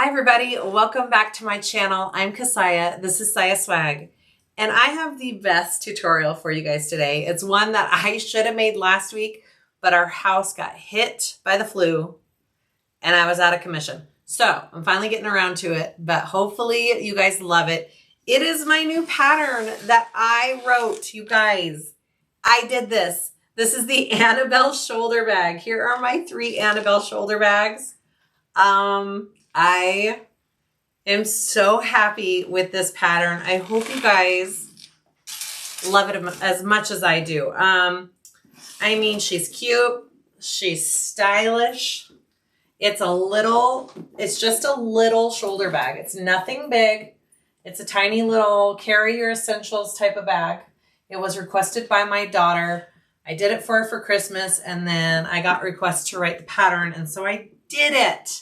Hi everybody, welcome back to my channel. I'm Kassiah, this is SiahSwag, and I have the best tutorial for you guys today. It's one that I should have made last week, but our house got hit by the flu and I was out of commission. So I'm finally getting around to it, but hopefully you guys love it. It is my new pattern that I wrote, you guys. I did this. This is the AnnaBelle shoulder bag. Here are my 3 AnnaBelle shoulder bags. I am so happy with this pattern. I hope you guys love it as much as I do. I mean, she's cute. She's stylish. It's just a little shoulder bag. It's nothing big. It's a tiny little carry your essentials type of bag. It was requested by my daughter. I did it for her for Christmas, and then I got requests to write the pattern, and so I did it.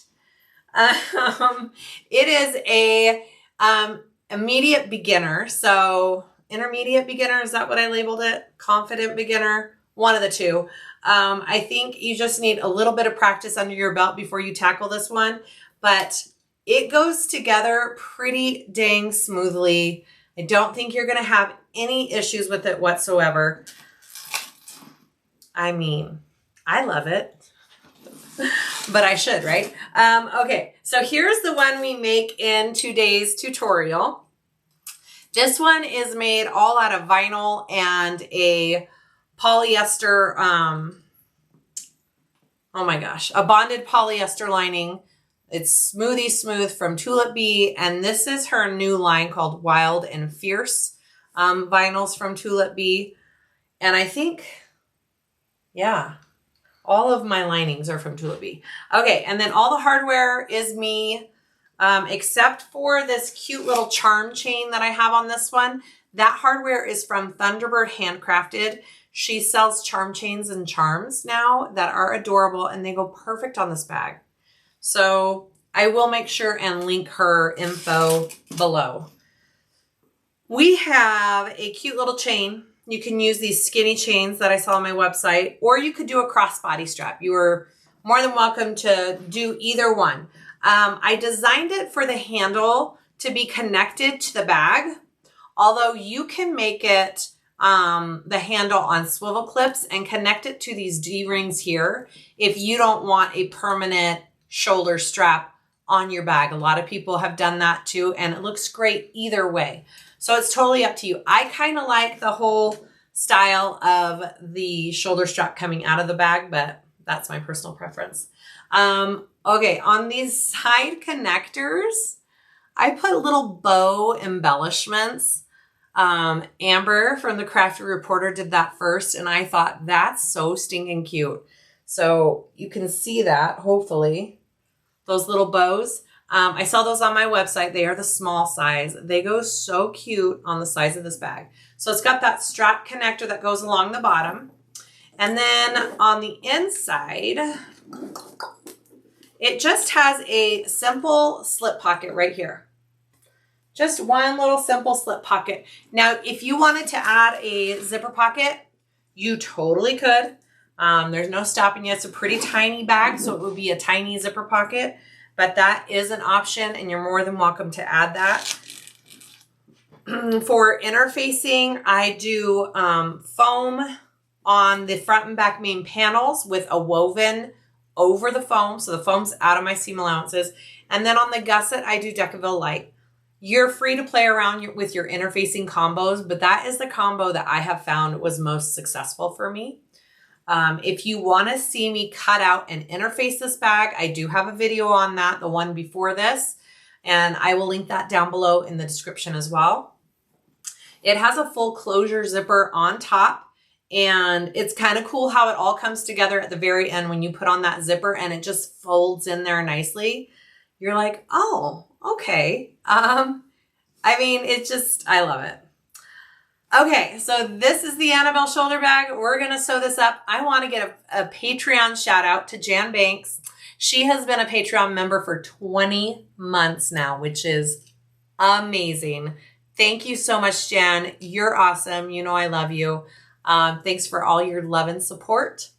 It is a immediate beginner, so intermediate beginner, is that what I labeled it? Confident beginner, one of the two. I think you just need a little bit of practice under your belt before you tackle this one, but it goes together pretty dang smoothly. I don't think you're going to have any issues with it whatsoever. I mean, I love it. But I should, right? Okay, so here's the one we make in today's tutorial. This one is made all out of vinyl and a polyester, oh my gosh, a bonded polyester lining. It's Smoothie Smooth from Tulip Bee, and this is her new line called Wild and Fierce vinyls from Tulip Bee. And I think, yeah, all of my linings are from Tulip Bee. Okay, and then all the hardware is me, except for this cute little charm chain that I have on this one. That hardware is from Thunderbird Handcrafted. She sells charm chains and charms now that are adorable, and they go perfect on this bag. So I will make sure and link her info below. We have a cute little chain. You can use these skinny chains that I saw on my website, or you could do a crossbody strap. You are more than welcome to do either one. I designed it for the handle to be connected to the bag, although you can make it the handle on swivel clips and connect it to these D-rings here if you don't want a permanent shoulder strap on your bag. A lot of people have done that too, and it looks great either way. So it's totally up to you. I kind of like the whole style of the shoulder strap coming out of the bag, but that's my personal preference. Okay, on these side connectors, I put little bow embellishments. Amber from the Crafty Reporter did that first, and I thought that's so stinking cute. So you can see that, hopefully, those little bows. I saw those on my website. They are the small size. They go so cute on the size of this bag. So it's got that strap connector that goes along the bottom. And then on the inside, it just has a simple slip pocket right here. Just one little simple slip pocket. Now, if you wanted to add a zipper pocket, you totally could. There's no stopping you. It's a pretty tiny bag, so it would be a tiny zipper pocket. But that is an option, and you're more than welcome to add that. For interfacing, I do foam on the front and back main panels with a woven over the foam. So the foam's out of my seam allowances. And then on the gusset, I do Decaville Light. You're free to play around with your interfacing combos, but that is the combo that I have found was most successful for me. If you want to see me cut out and interface this bag, I do have a video on that, the one before this, and I will link that down below in the description as well. It has a full closure zipper on top, and it's kind of cool how it all comes together at the very end when you put on that zipper and it just folds in there nicely. You're like, oh, okay. I mean, I love it. Okay, so this is the AnnaBelle shoulder bag. We're going to sew this up. I want to get a Patreon shout out to Jan Banks. She has been a Patreon member for 20 months now, which is amazing. Thank you so much, Jan. You're awesome. You know I love you. Thanks for all your love and support.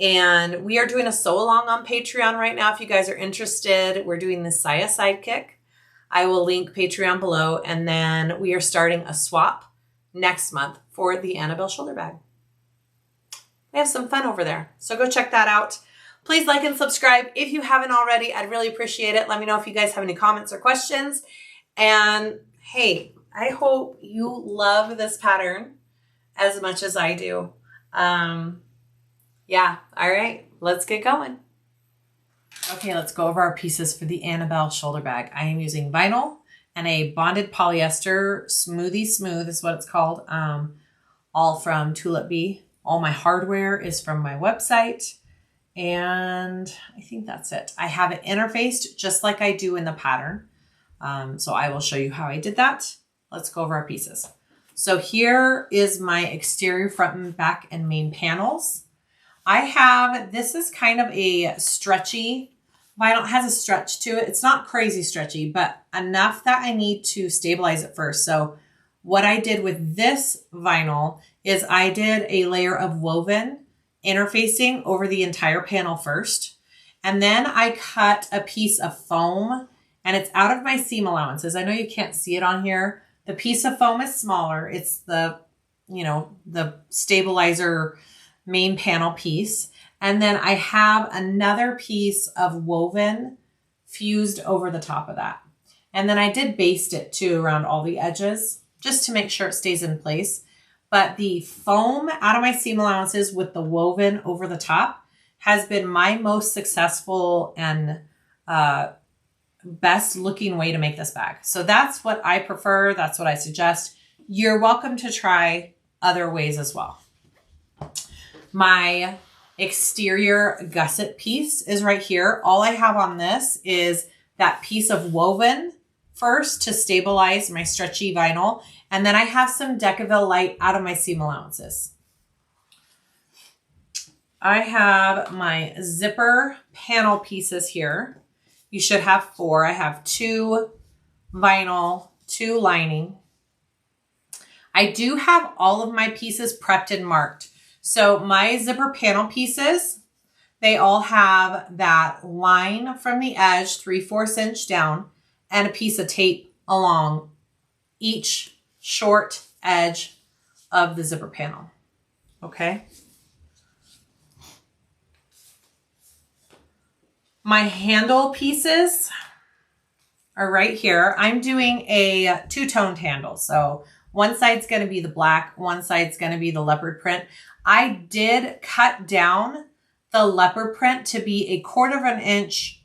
And we are doing a sew along on Patreon right now. If you guys are interested, we're doing the Siah Sidekick. I will link Patreon below. And then we are starting a swap next month for the AnnaBelle shoulder bag. We have some fun over there. So go check that out. Please like and subscribe if you haven't already. I'd really appreciate it. Let me know if you guys have any comments or questions. And hey, I hope you love this pattern as much as I do. Yeah, all right, let's get going. Okay, let's go over our pieces for the AnnaBelle shoulder bag. I am using vinyl and a bonded polyester Smoothie Smooth is what it's called, all from Tulip Bee. All my hardware is from my website, and I think that's it. I have it interfaced just like I do in the pattern, so I will show you how I did that. Let's go over our pieces. So here is my exterior front and back and main panels. This is kind of a stretchy vinyl. It has a stretch to it. It's not crazy stretchy, but enough that I need to stabilize it first. So what I did with this vinyl is I did a layer of woven interfacing over the entire panel first. And then I cut a piece of foam, and it's out of my seam allowances. I know you can't see it on here. The piece of foam is smaller. It's the stabilizer main panel piece. And then I have another piece of woven fused over the top of that. And then I did baste it too around all the edges just to make sure it stays in place. But the foam out of my seam allowances with the woven over the top has been my most successful and best looking way to make this bag. So that's what I prefer. That's what I suggest. You're welcome to try other ways as well. My exterior gusset piece is right here. All I have on this is that piece of woven first to stabilize my stretchy vinyl. And then I have some Decaville light out of my seam allowances. I have my zipper panel pieces here. You should have 4. I have 2 vinyl, 2 lining. I do have all of my pieces prepped and marked. So my zipper panel pieces, they all have that line from the edge, 3/4 inch down, and a piece of tape along each short edge of the zipper panel. Okay. My handle pieces are right here. I'm doing a 2-toned handle. So one side's going to be the black, one side's going to be the leopard print. I did cut down the leopard print to be 1/4 inch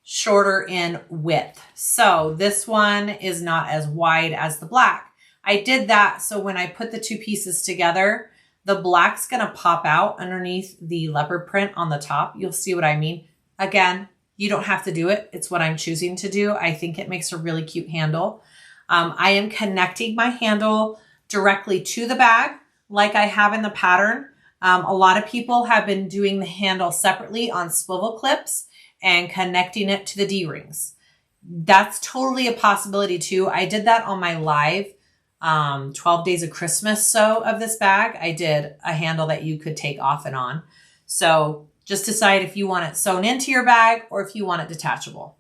shorter in width. So this one is not as wide as the black. I did that so when I put the 2 pieces together, the black's going to pop out underneath the leopard print on the top. You'll see what I mean. Again, you don't have to do it. It's what I'm choosing to do. I think it makes a really cute handle. I am connecting my handle directly to the bag like I have in the pattern. A lot of people have been doing the handle separately on swivel clips and connecting it to the D-rings. That's totally a possibility too. I did that on my live 12 Days of Christmas sew of this bag. I did a handle that you could take off and on. So just decide if you want it sewn into your bag or if you want it detachable.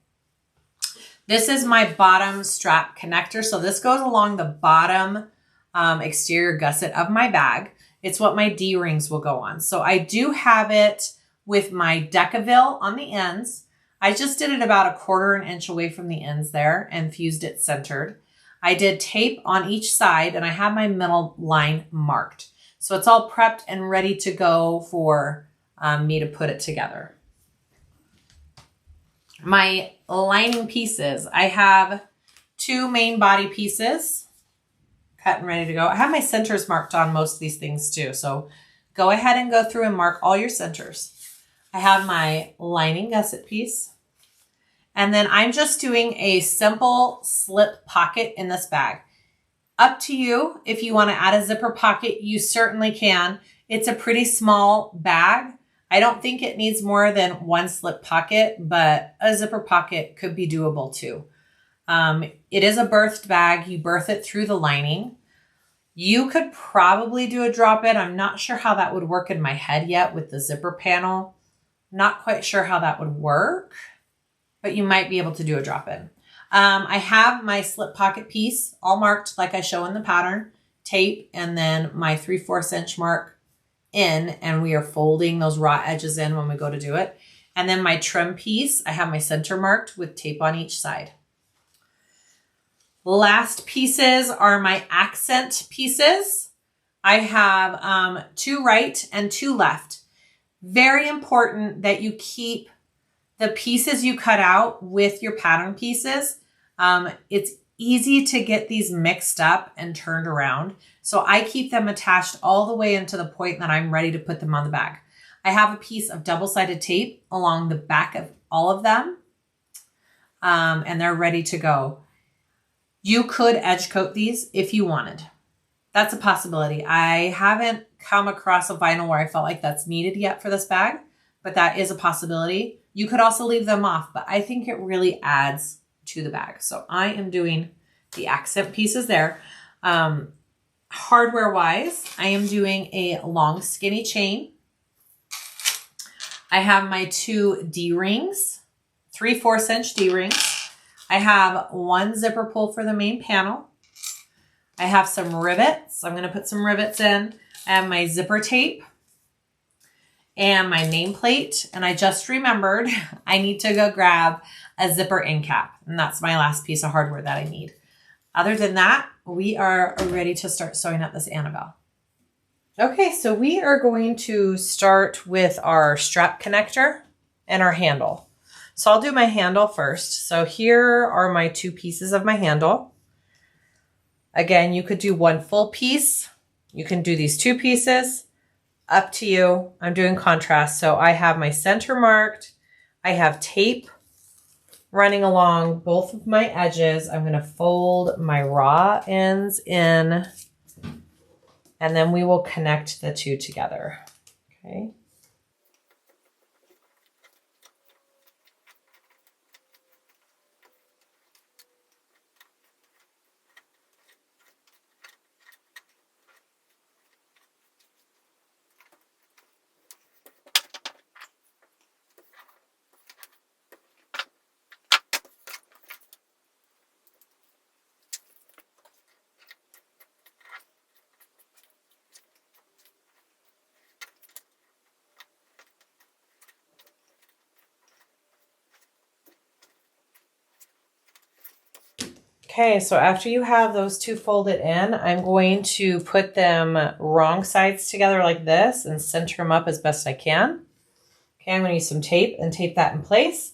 This is my bottom strap connector. So this goes along the bottom exterior gusset of my bag. It's what my D-rings will go on. So I do have it with my Decaville on the ends. I just did it about 1/4 inch away from the ends there and fused it centered. I did tape on each side and I have my middle line marked. So it's all prepped and ready to go for me to put it together. My lining pieces, I have 2 main body pieces cut and ready to go. I have my centers marked on most of these things too. So go ahead and go through and mark all your centers. I have my lining gusset piece. And then I'm just doing a simple slip pocket in this bag. Up to you. If you want to add a zipper pocket, you certainly can. It's a pretty small bag. I don't think it needs more than 1 slip pocket, but a zipper pocket could be doable too. It is a birthed bag. You birth it through the lining. You could probably do a drop in. I'm not sure how that would work in my head yet with the zipper panel. Not quite sure how that would work, but you might be able to do a drop in. I have my slip pocket piece all marked like I show in the pattern, tape, and then my 3/4 inch mark in, and we are folding those raw edges in when we go to do it. And then my trim piece, I have my center marked with tape on each side. Last pieces are my accent pieces. I have 2 right and 2 left. Very important that you keep the pieces you cut out with your pattern pieces. It's easy to get these mixed up and turned around. So I keep them attached all the way into the point that I'm ready to put them on the bag. I have a piece of double-sided tape along the back of all of them. And they're ready to go. You could edge coat these if you wanted. That's a possibility. I haven't come across a vinyl where I felt like that's needed yet for this bag, but that is a possibility. You could also leave them off, but I think it really adds to the bag. So I am doing the accent pieces there. Hardware wise, I am doing a long skinny chain. I have my 2 D-rings, 3/4 inch D-rings. I have 1 zipper pull for the main panel. I have some rivets. I'm going to put some rivets in. I have my zipper tape and my nameplate. And I just remembered I need to go grab a zipper end cap. And that's my last piece of hardware that I need. Other than that, we are ready to start sewing up this AnnaBelle. Okay, so we are going to start with our strap connector and our handle. So I'll do my handle first. So here are my 2 pieces of my handle. Again, you could do 1 full piece. You can do these 2 pieces. Up to you. I'm doing contrast. So I have my center marked. I have tape running along both of my edges. I'm going to fold my raw ends in, and then we will connect the 2 together. Okay. Okay, so after you have those 2 folded in, I'm going to put them wrong sides together like this and center them up as best I can. Okay, I'm going to use some tape and tape that in place.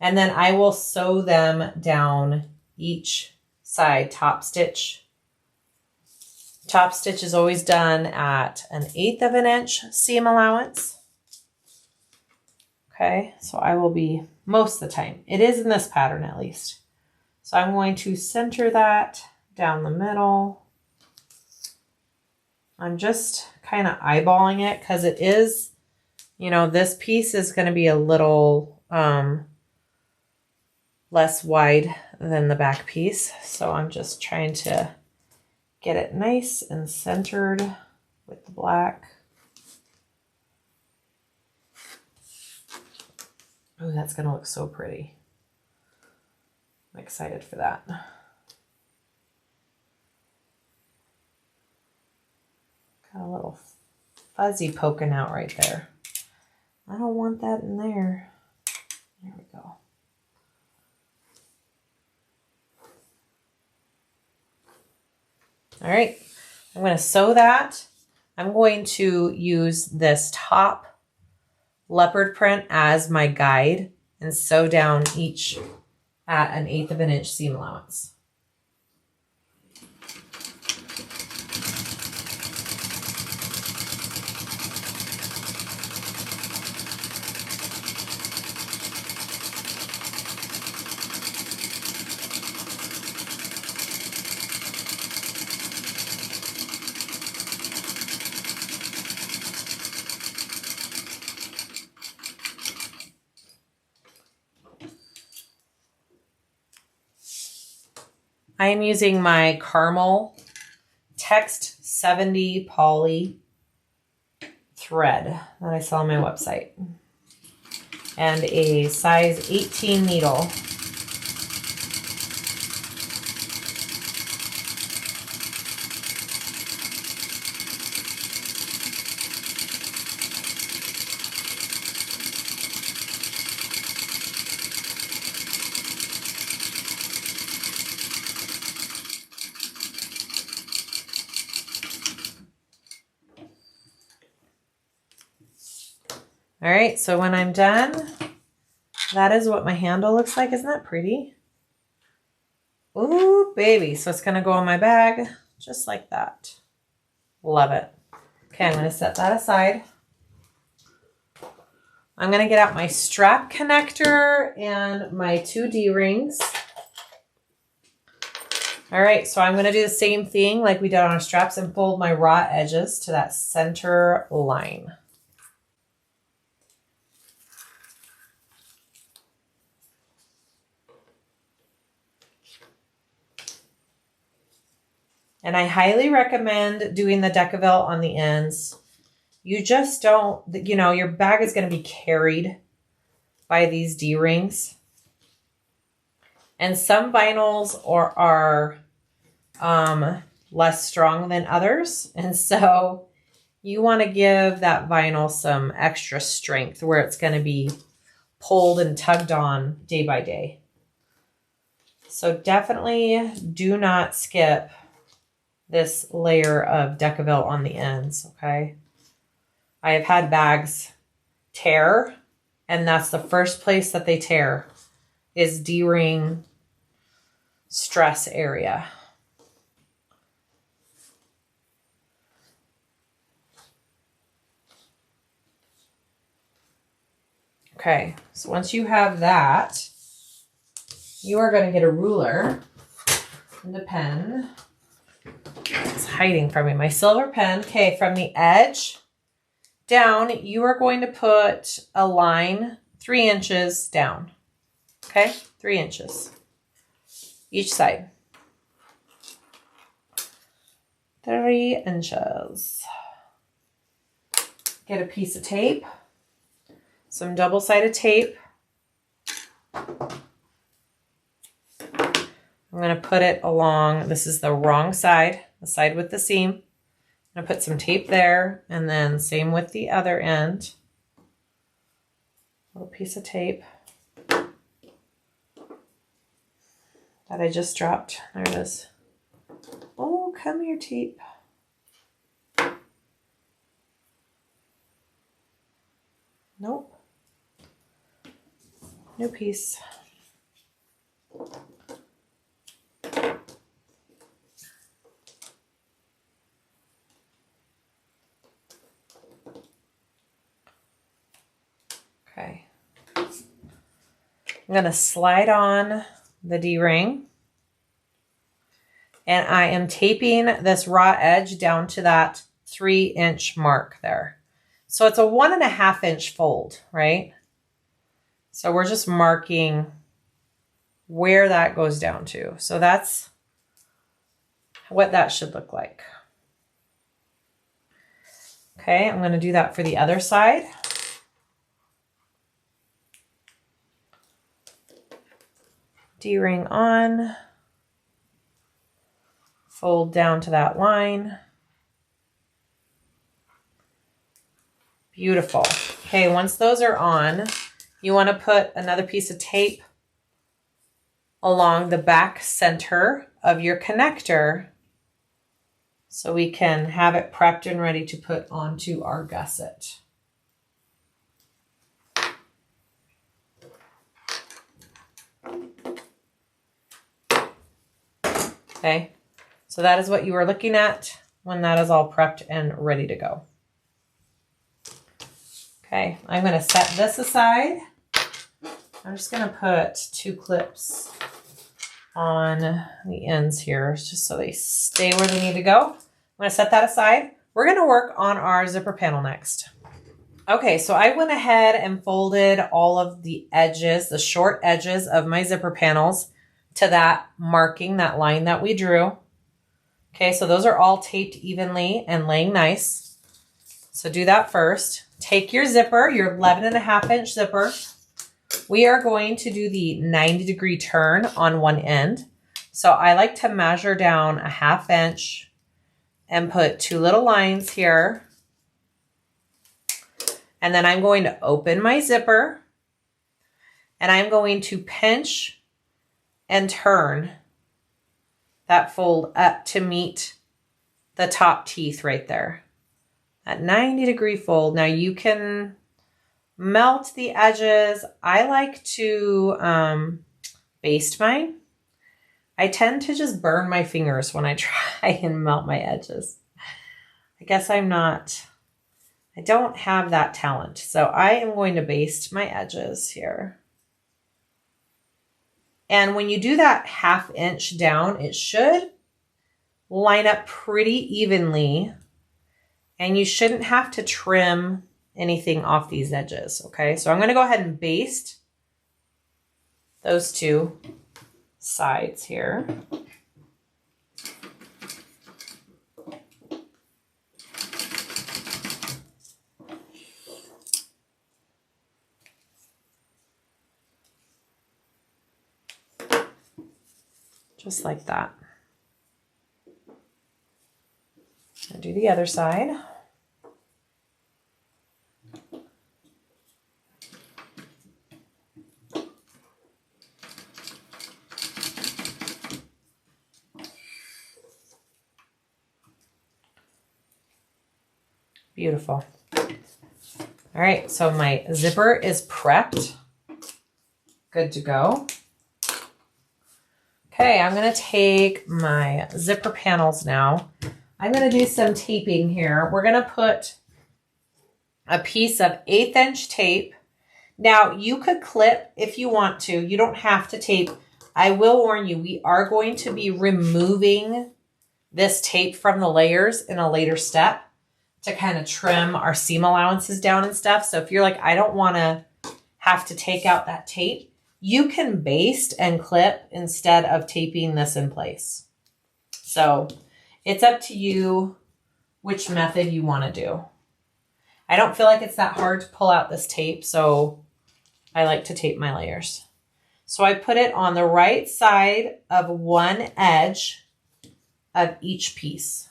And then I will sew them down each side, top stitch. Top stitch is always done at 1/8 of an inch seam allowance. Okay, so I will be most of the time. It is in this pattern at least. So I'm going to center that down the middle. I'm just kind of eyeballing it because it is, you know, this piece is going to be a little less wide than the back piece. So I'm just trying to get it nice and centered with the black. Oh, that's going to look so pretty. I'm excited for that. Got a little fuzzy poking out right there. I don't want that in there. There we go. All right, I'm going to sew that. I'm going to use this top leopard print as my guide and sew down each at 1/8 of an inch seam allowance. I am using my caramel text 70 poly thread that I sell on my website. And a size 18 needle. All right, so when I'm done, that is what my handle looks like. Isn't that pretty? Ooh, baby. So it's going to go in my bag just like that. Love it. Okay, I'm going to set that aside. I'm going to get out my strap connector and my 2 D-rings. All right, so I'm going to do the same thing like we did on our straps and fold my raw edges to that center line. And I highly recommend doing the Decaville on the ends. You just don't, you know, your bag is going to be carried by these D-rings. And some vinyls are less strong than others. And so you want to give that vinyl some extra strength where it's going to be pulled and tugged on day by day. So definitely do not skip this layer of Decaville on the ends, okay? I have had bags tear, and that's the first place that they tear is D-ring stress area. Okay, so once you have that, you are going to get a ruler and a pen. It's hiding from me. My silver pen. Okay, from the edge down, you are going to put a line 3 inches down. Okay, 3 inches each side. 3 inches. Get a piece of tape, some double-sided tape. I'm going to put it along, this is the wrong side, the side with the seam. I'm going to put some tape there, and then same with the other end. Little piece of tape that I just dropped. There it is. Oh, come here, tape. Nope. New piece. Okay. I'm going to slide on the D-ring. And I am taping this raw edge down to that 3-inch mark there. So it's a 1.5 inch fold, right? So we're just marking where that goes down to. So that's what that should look like. Okay, I'm going to do that for the other side. D-ring on, fold down to that line. Beautiful. Okay, once those are on, you want to put another piece of tape along the back center of your connector so we can have it prepped and ready to put onto our gusset. Okay, so that is what you are looking at when that is all prepped and ready to go. Okay, I'm going to set this aside. I'm just going to put 2 clips on the ends here just so they stay where they need to go. I'm going to set that aside. We're going to work on our zipper panel next. Okay, so I went ahead and folded all of the edges, the short edges of my zipper panels to that marking, that line that we drew. Okay, so those are all taped evenly and laying nice. So do that first. Take your zipper, your 11.5-inch zipper. We are going to do the 90-degree turn on one end. So I like to measure down a 1/2 inch and put 2 little lines here. And then I'm going to open my zipper and I'm going to pinch and turn that fold up to meet the top teeth right there. That 90-degree fold. Now you can melt the edges. I like to baste mine. I tend to just burn my fingers when I try and melt my edges. I guess I don't have that talent. So I am going to baste my edges here. And when you do that 1/2 inch down, it should line up pretty evenly. And you shouldn't have to trim anything off these edges, okay? So I'm going to go ahead and baste those 2 sides here. Just like that. I'll do the other side. Beautiful. All right, so my zipper is prepped. Good to go. Okay, I'm going to take my zipper panels now. I'm going to do some taping here. We're going to put a piece of 1/8 inch tape. Now, you could clip if you want to. You don't have to tape. I will warn you, we are going to be removing this tape from the layers in a later step to kind of trim our seam allowances down and stuff. So if you're like, I don't want to have to take out that tape, you can baste and clip instead of taping this in place. So it's up to you which method you want to do. I don't feel like it's that hard to pull out this tape, so I like to tape my layers. So I put it on the right side of one edge of each piece.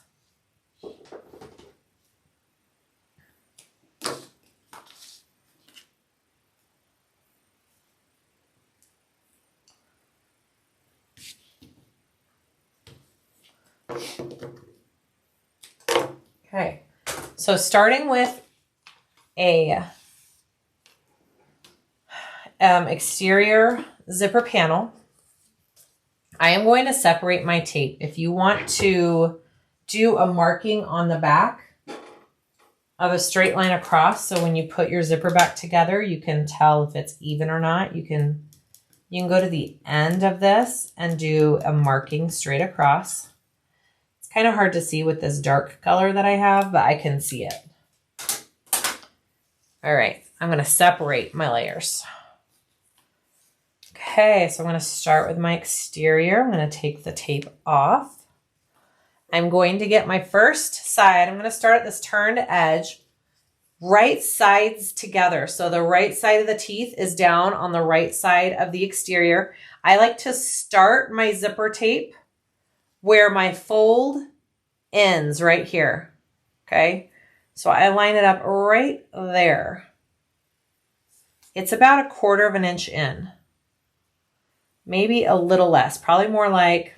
Okay, so starting with a exterior zipper panel, I am going to separate my tape. If you want to do a marking on the back of a straight line across, so when you put your zipper back together, you can tell if it's even or not. You can go to the end of this and do a marking straight across. It's kind of hard to see with this dark color that I have, but I can see it. All right, I'm going to separate my layers. Okay, so I'm going to start with my exterior. I'm going to take the tape off. I'm going to get my first side. I'm going to start at this turned edge, right sides together. So the right side of the teeth is down on the right side of the exterior. I like to start my zipper tape where my fold ends right here. Okay, so I line it up right there. It's about 1/4 inch in. Maybe a little less, probably more like,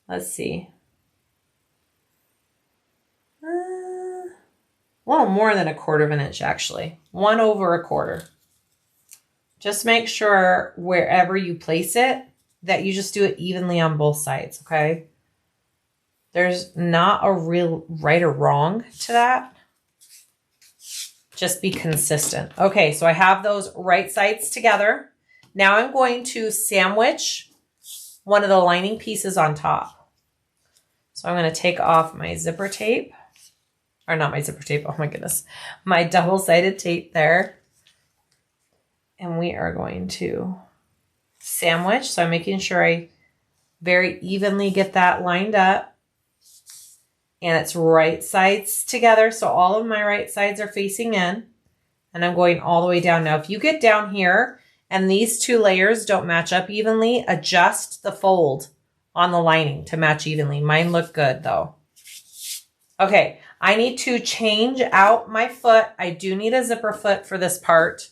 let's see. A little more than 1/4 inch actually. 1/4. Just make sure wherever you place it that you just do it evenly on both sides, okay? There's not a real right or wrong to that. Just be consistent. Okay, so I have those right sides together. Now I'm going to sandwich one of the lining pieces on top. So I'm going to take off my zipper tape, or not my zipper tape, oh my goodness, my double-sided tape there. And we are going to sandwich. So I'm making sure I Very evenly get that lined up. And it's right sides together. So all of my right sides are facing in. And I'm going all the way down. Now, if you get down here and these two layers don't match up evenly, adjust the fold on the lining to match evenly. Mine look good though. Okay, I need to change out my foot. I do need a zipper foot for this part.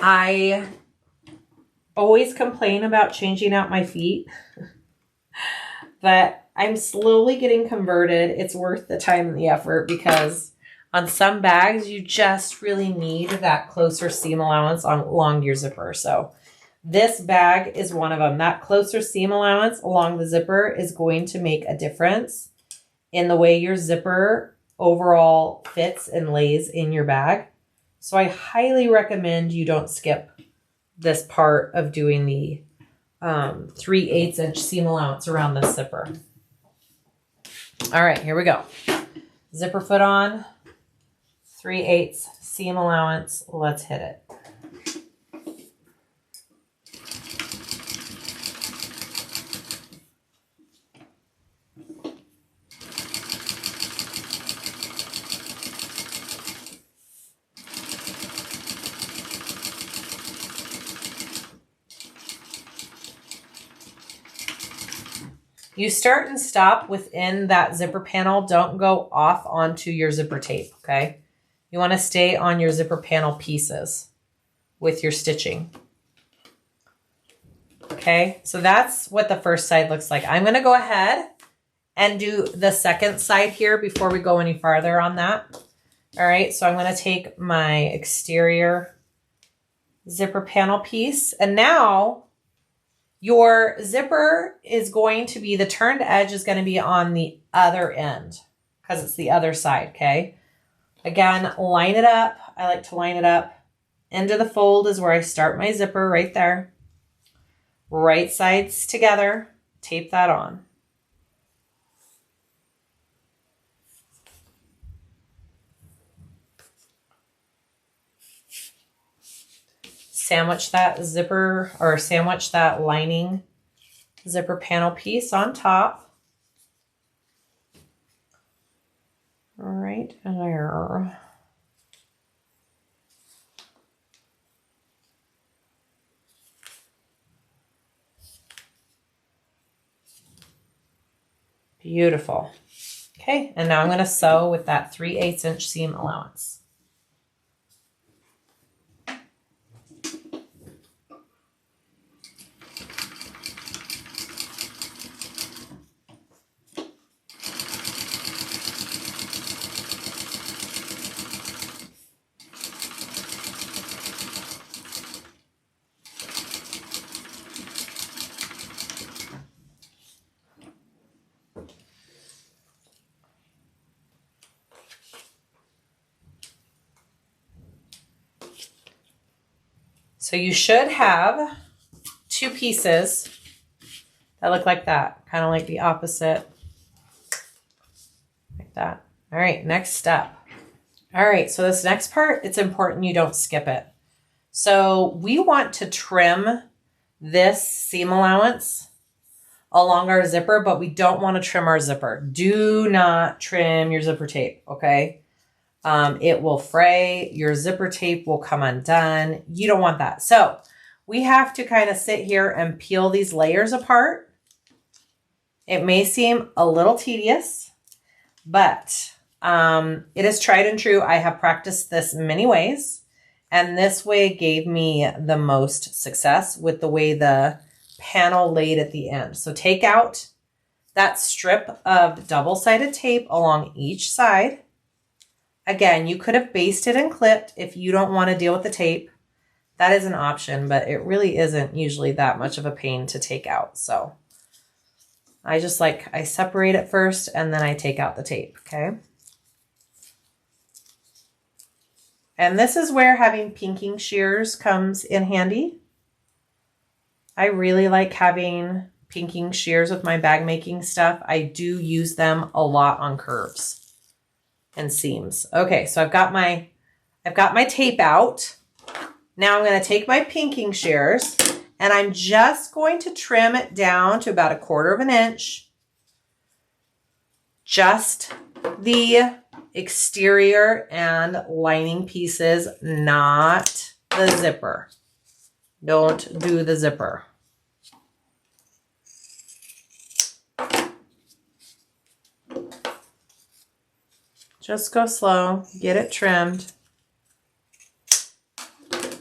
I always complain about changing out my feet, but I'm slowly getting converted. It's worth the time and the effort because on some bags, you just really need that closer seam allowance along your zipper. So this bag is one of them. That closer seam allowance along the zipper is going to make a difference in the way your zipper overall fits and lays in your bag. So I highly recommend you don't skip this part of doing the 3/8 inch seam allowance around this zipper. All right, here we go. Zipper foot on, 3/8 seam allowance. Let's hit it. You start and stop within that zipper panel. Don't go off onto your zipper tape, okay? You want to stay on your zipper panel pieces with your stitching. Okay, so that's what the first side looks like. I'm going to go ahead and do the second side here before we go any farther on that. All right, so I'm going to take my exterior zipper panel piece, and now your zipper is going to be, the turned edge is going to be on the other end because it's the other side, okay? Again, line it up. I like to line it up. Into the fold is where I start my zipper right there. Right sides together. Tape that on. Sandwich that zipper or sandwich that lining zipper panel piece on top. Right there. Beautiful. Okay, and now I'm going to sew with that 3/8 inch seam allowance. So you should have two pieces that look like that, kind of like the opposite, like that. All right, next step. All right, so this next part, it's important you don't skip it. So we want to trim this seam allowance along our zipper, but we don't want to trim our zipper. Do not trim your zipper tape, okay? It will fray, your zipper tape will come undone. You don't want that. So we have to kind of sit here and peel these layers apart. It may seem a little tedious, but it is tried and true. I have practiced this many ways, and this way gave me the most success with the way the panel laid at the end. So take out that strip of double-sided tape along each side. Again, you could have basted and clipped if you don't want to deal with the tape. That is an option, but it really isn't usually that much of a pain to take out. So I separate it first and then I take out the tape, okay? And this is where having pinking shears comes in handy. I really like having pinking shears with my bag making stuff. I do use them a lot on curves and seams. Okay, so I've got my tape out. Now I'm going to take my pinking shears and And I'm just going to trim it down to about 1/4 inch. Just the exterior and lining pieces, not the zipper. Don't do the zipper. Just go slow, get it trimmed.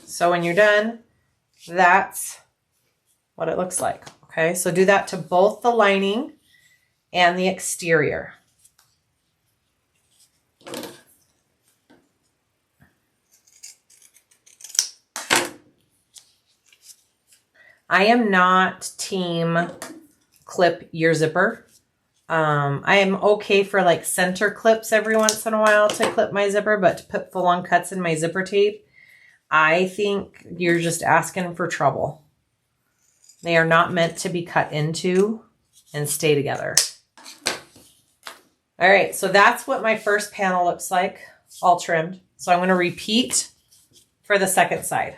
So when you're done, that's what it looks like. Okay, so do that to both the lining and the exterior. I am not team clip your zipper. I am okay for like center clips every once in a while to clip my zipper, but to put full on cuts in my zipper tape, I think you're just asking for trouble. They are not meant to be cut into and stay together. All right, so that's what my first panel looks like, all trimmed. So I'm going to repeat for the second side.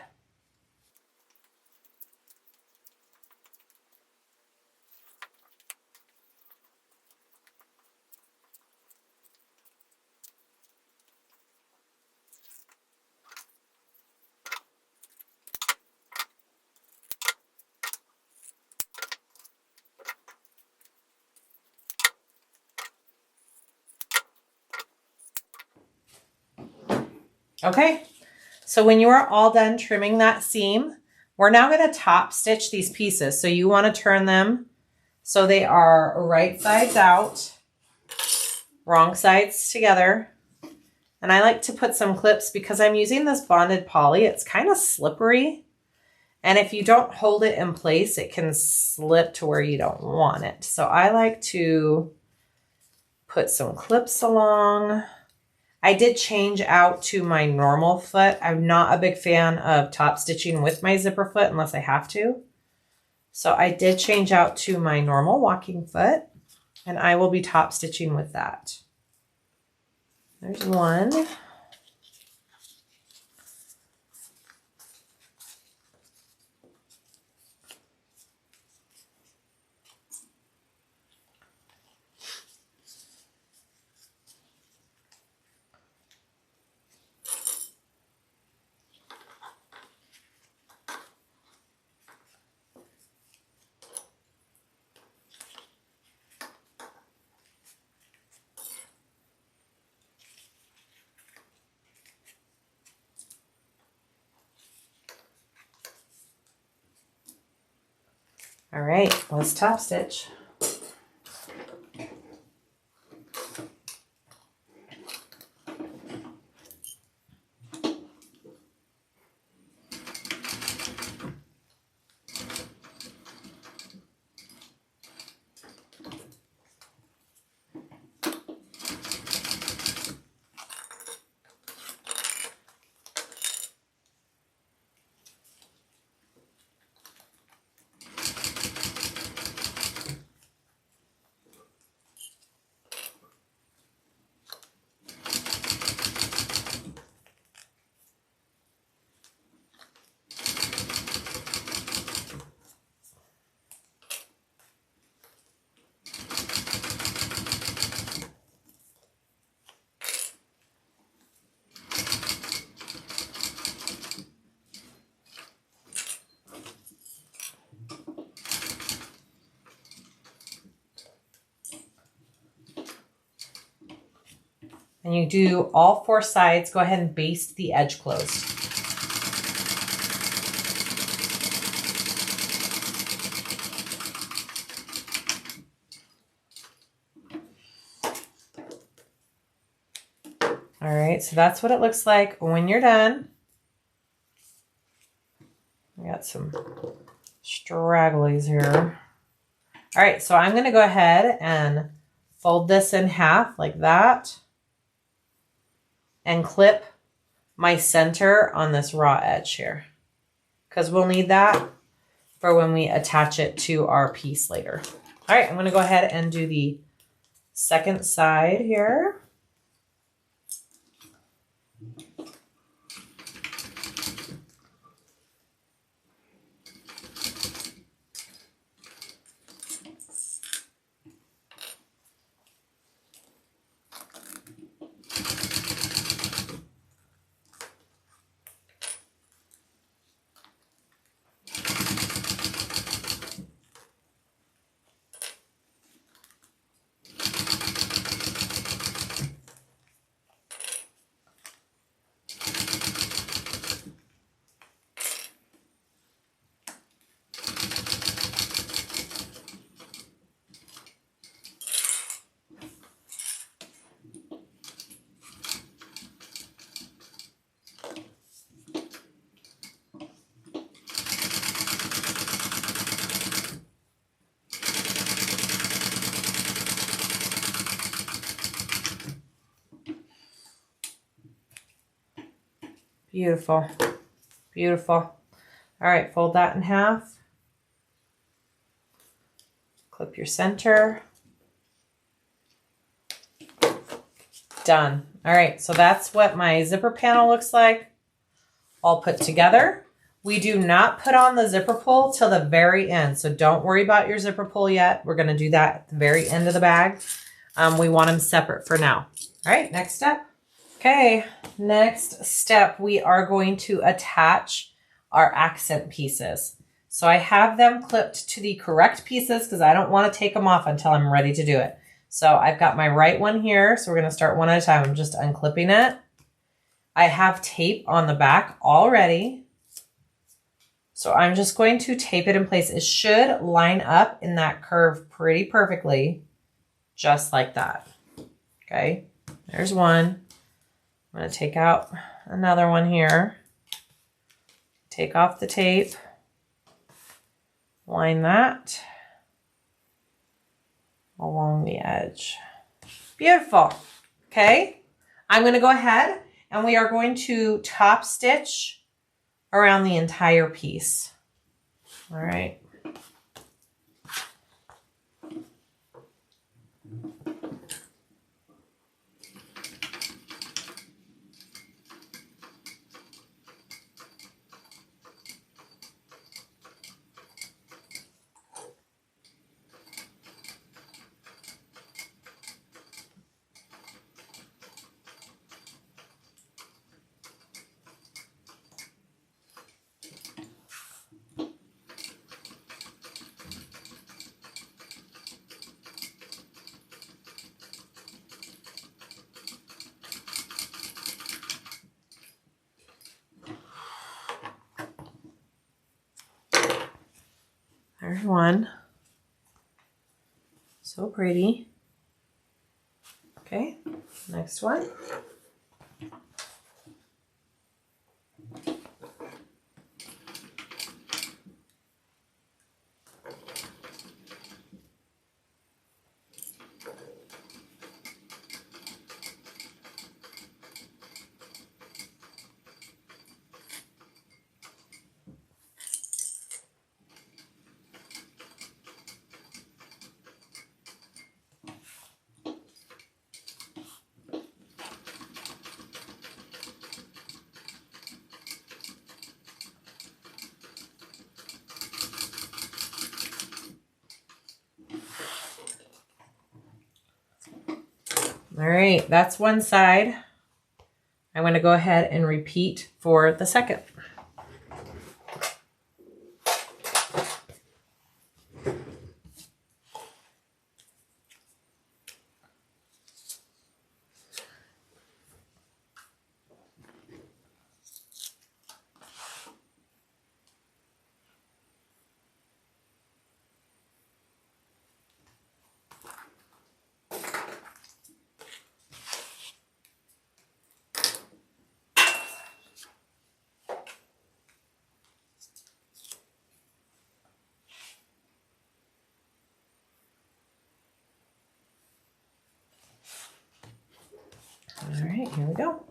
Okay, so when you are all done trimming that seam, we're now going to top stitch these pieces. So you want to turn them so they are right sides out, wrong sides together. And I like to put some clips because I'm using this bonded poly. It's kind of slippery. And if you don't hold it in place, it can slip to where you don't want it. So I like to put some clips along. I did change out to my normal foot. I'm not a big fan of top stitching with my zipper foot unless I have to. So I did change out to my normal walking foot, and I will be top stitching with that. There's one. All right, let's top stitch. And you do all 4 sides. Go ahead and baste the edge closed. All right, so that's what it looks like when you're done. We got some stragglies here. All right, so I'm going to go ahead and fold this in half like that and clip my center on this raw edge here, because we'll need that for when we attach it to our piece later. All right, I'm going to go ahead and do the second side here. Beautiful. Beautiful. All right, fold that in half. Clip your center. Done. All right, so that's what my zipper panel looks like, all put together. We do not put on the zipper pull till the very end, so don't worry about your zipper pull yet. We're going to do that at the very end of the bag. We want them separate for now. All right, next step. Okay, next step, we are going to attach our accent pieces. So I have them clipped to the correct pieces because I don't want to take them off until I'm ready to do it. So I've got my right one here. So we're going to start one at a time. I'm just unclipping it. I have tape on the back already. So I'm just going to tape it in place. It should line up in that curve pretty perfectly, just like that. Okay, there's one. I'm going to take out another one here. Take off the tape. Line that along the edge. Beautiful. Okay, I'm going to go ahead and we are going to top stitch around the entire piece. All right. There's one. So pretty. Okay, next one. All right, that's one side. I'm going to go ahead and repeat for the second. All right, here we go.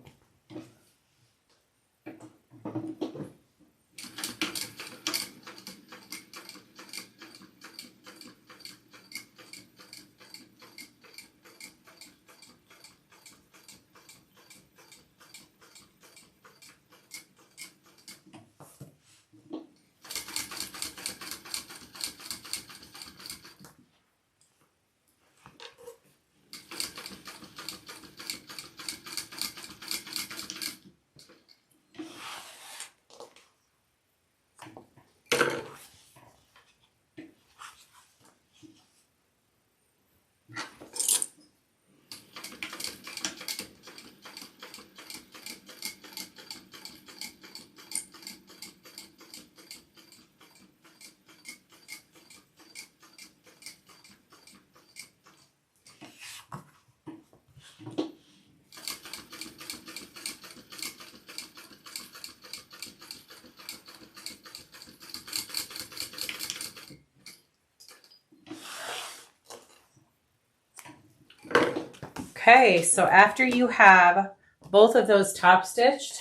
Okay, so after you have both of those top stitched,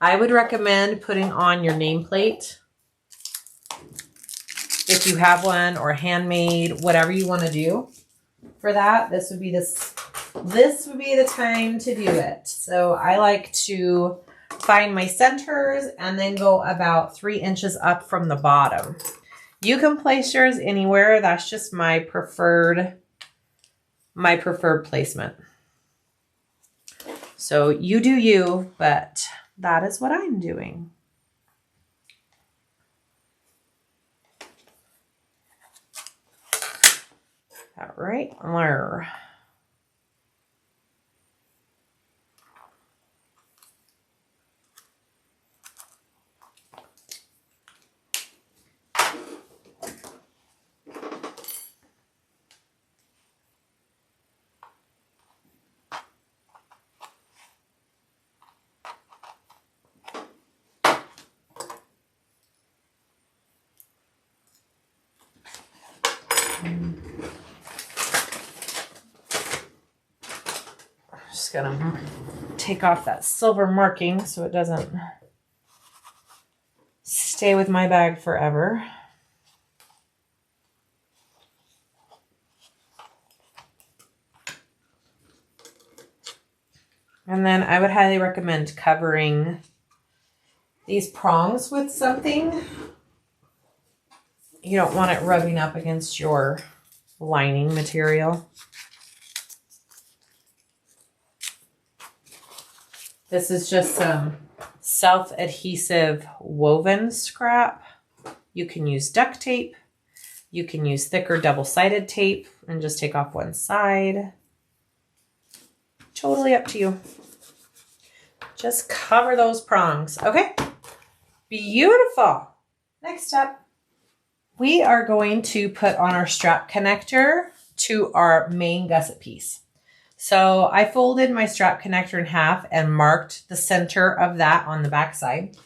I would recommend putting on your nameplate if you have one, or handmade, whatever you want to do for that. This would be the time to do it. So I like to find my centers and then go about 3 inches up from the bottom. You can place yours anywhere. That's just my preferred placement. So you do you, but that is what I'm doing. All right, there. Just gonna take off that silver marking so it doesn't stay with my bag forever. And then I would highly recommend covering these prongs with something. You don't want it rubbing up against your lining material. This is just some self-adhesive woven scrap. You can use duct tape. You can use thicker double-sided tape and just take off one side. Totally up to you. Just cover those prongs. Okay, beautiful. Next step. We are going to put on our strap connector to our main gusset piece. So I folded my strap connector in half and marked the center of that on the back side.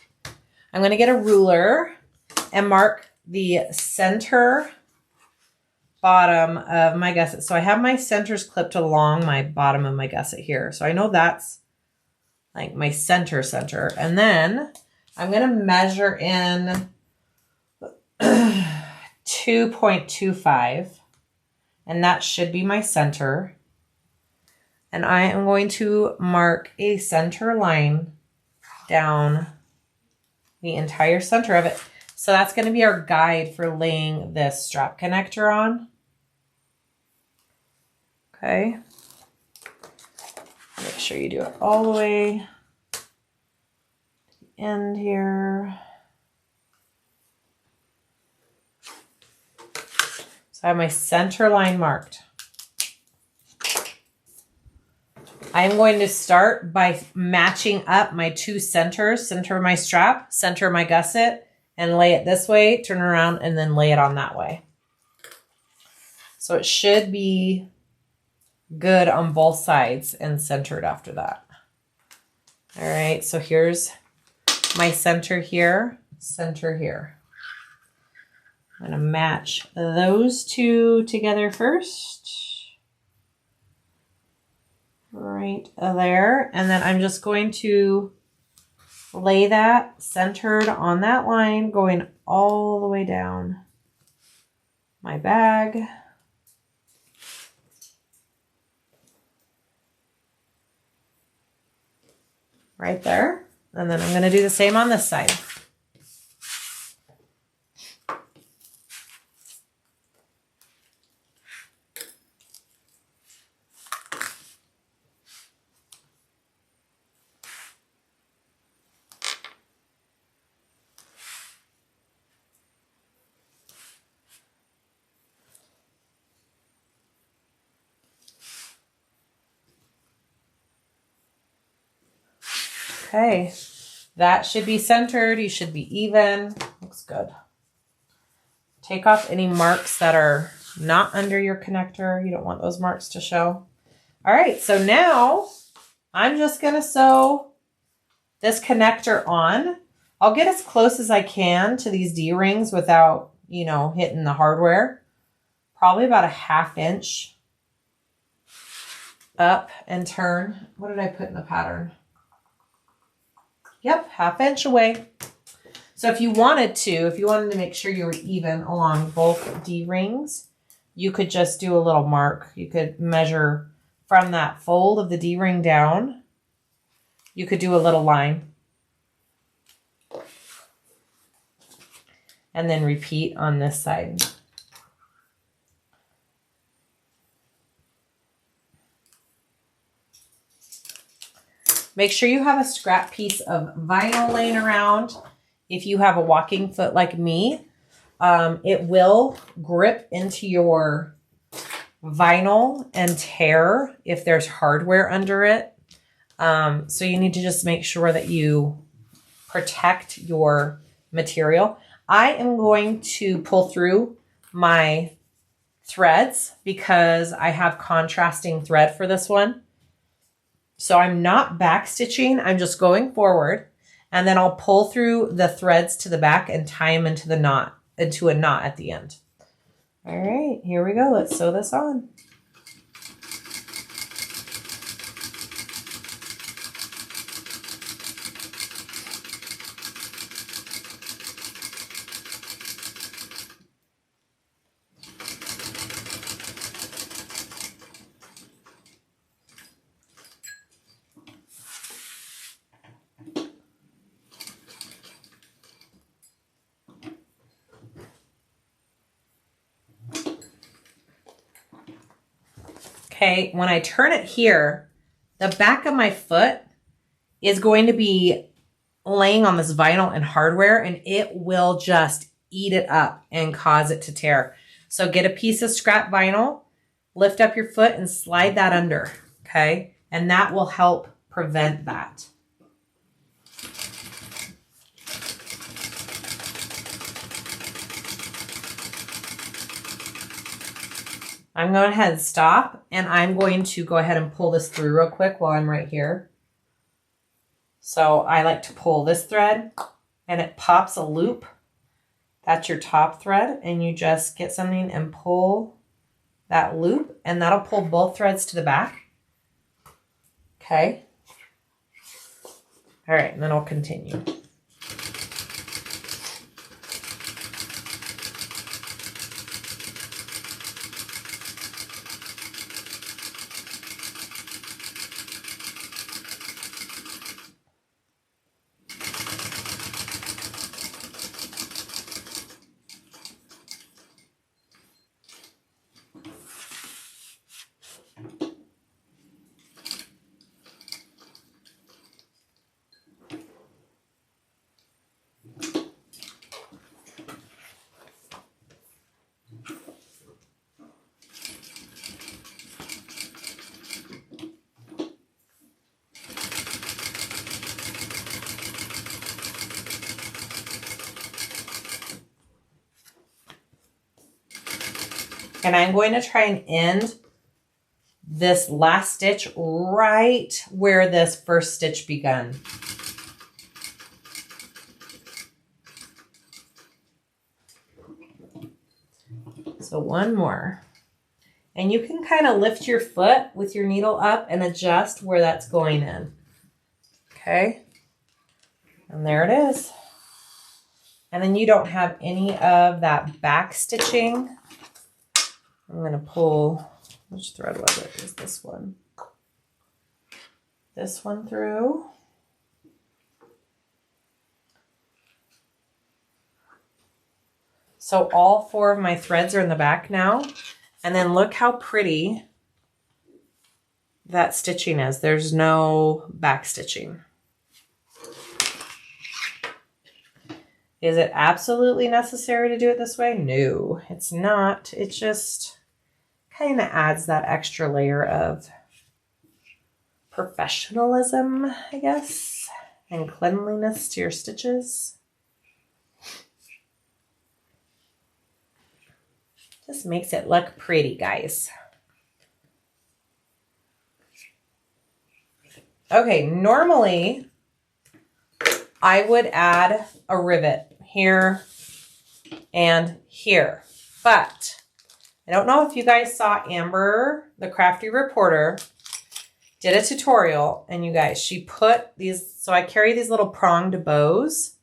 I'm going to get a ruler and mark the center bottom of my gusset. So I have my centers clipped along my bottom of my gusset here. So I know that's like my center. And then I'm going to measure in 2.25, and that should be my center. And I am going to mark a center line down the entire center of it. So that's going to be our guide for laying this strap connector on. Okay. Make sure you do it all the way to the end here. So I have my center line marked. I'm going to start by matching up my two centers, center of my strap, center of my gusset, and lay it this way, turn around, and then lay it on that way. So it should be good on both sides and centered after that. All right, so here's my center here, center here. I'm going to match those two together first. Right there. And then I'm just going to lay that centered on that line, going all the way down my bag. Right there. And then I'm going to do the same on this side. Okay, that should be centered. You should be even. Looks good. Take off any marks that are not under your connector. You don't want those marks to show. All right, so now I'm just going to sew this connector on. I'll get as close as I can to these D-rings without, you know, hitting the hardware. Probably about a 1/2 inch up and turn. What did I put in the pattern? Yep, 1/2 inch away. So if you wanted to make sure you were even along both D-rings, you could just do a little mark. You could measure from that fold of the D-ring down. You could do a little line. And then repeat on this side. Make sure you have a scrap piece of vinyl laying around. If you have a walking foot like me, it will grip into your vinyl and tear if there's hardware under it. So you need to just make sure that you protect your material. I am going to pull through my threads because I have contrasting thread for this one. So I'm not back stitching, I'm just going forward, and then I'll pull through the threads to the back and tie them into a knot at the end. All right, here we go. Let's sew this on. Okay, when I turn it here, the back of my foot is going to be laying on this vinyl and hardware, and it will just eat it up and cause it to tear. So get a piece of scrap vinyl, lift up your foot and slide that under, okay? And that will help prevent that. I'm going to go ahead and stop, and I'm going to go ahead and pull this through real quick while I'm right here. So I like to pull this thread, and it pops a loop. That's your top thread, and you just get something and pull that loop, and that'll pull both threads to the back. Okay. All right, and then I'll continue. And I'm going to try and end this last stitch right where this first stitch begun. So one more. And you can kind of lift your foot with your needle up and adjust where that's going in. Okay. And there it is. And then you don't have any of that back stitching. I'm going to pull, which thread was it? Is this one? This one through. So all 4 of my threads are in the back now. And then look how pretty that stitching is. There's no back stitching. Is it absolutely necessary to do it this way? No, it's not. It just kind of adds that extra layer of professionalism, I guess, and cleanliness to your stitches. Just makes it look pretty, guys. Okay, normally I would add a rivet here and here, but I don't know if you guys saw Amber, the Crafty Reporter. did a tutorial, and you guys, she put these, so I carry these little pronged bows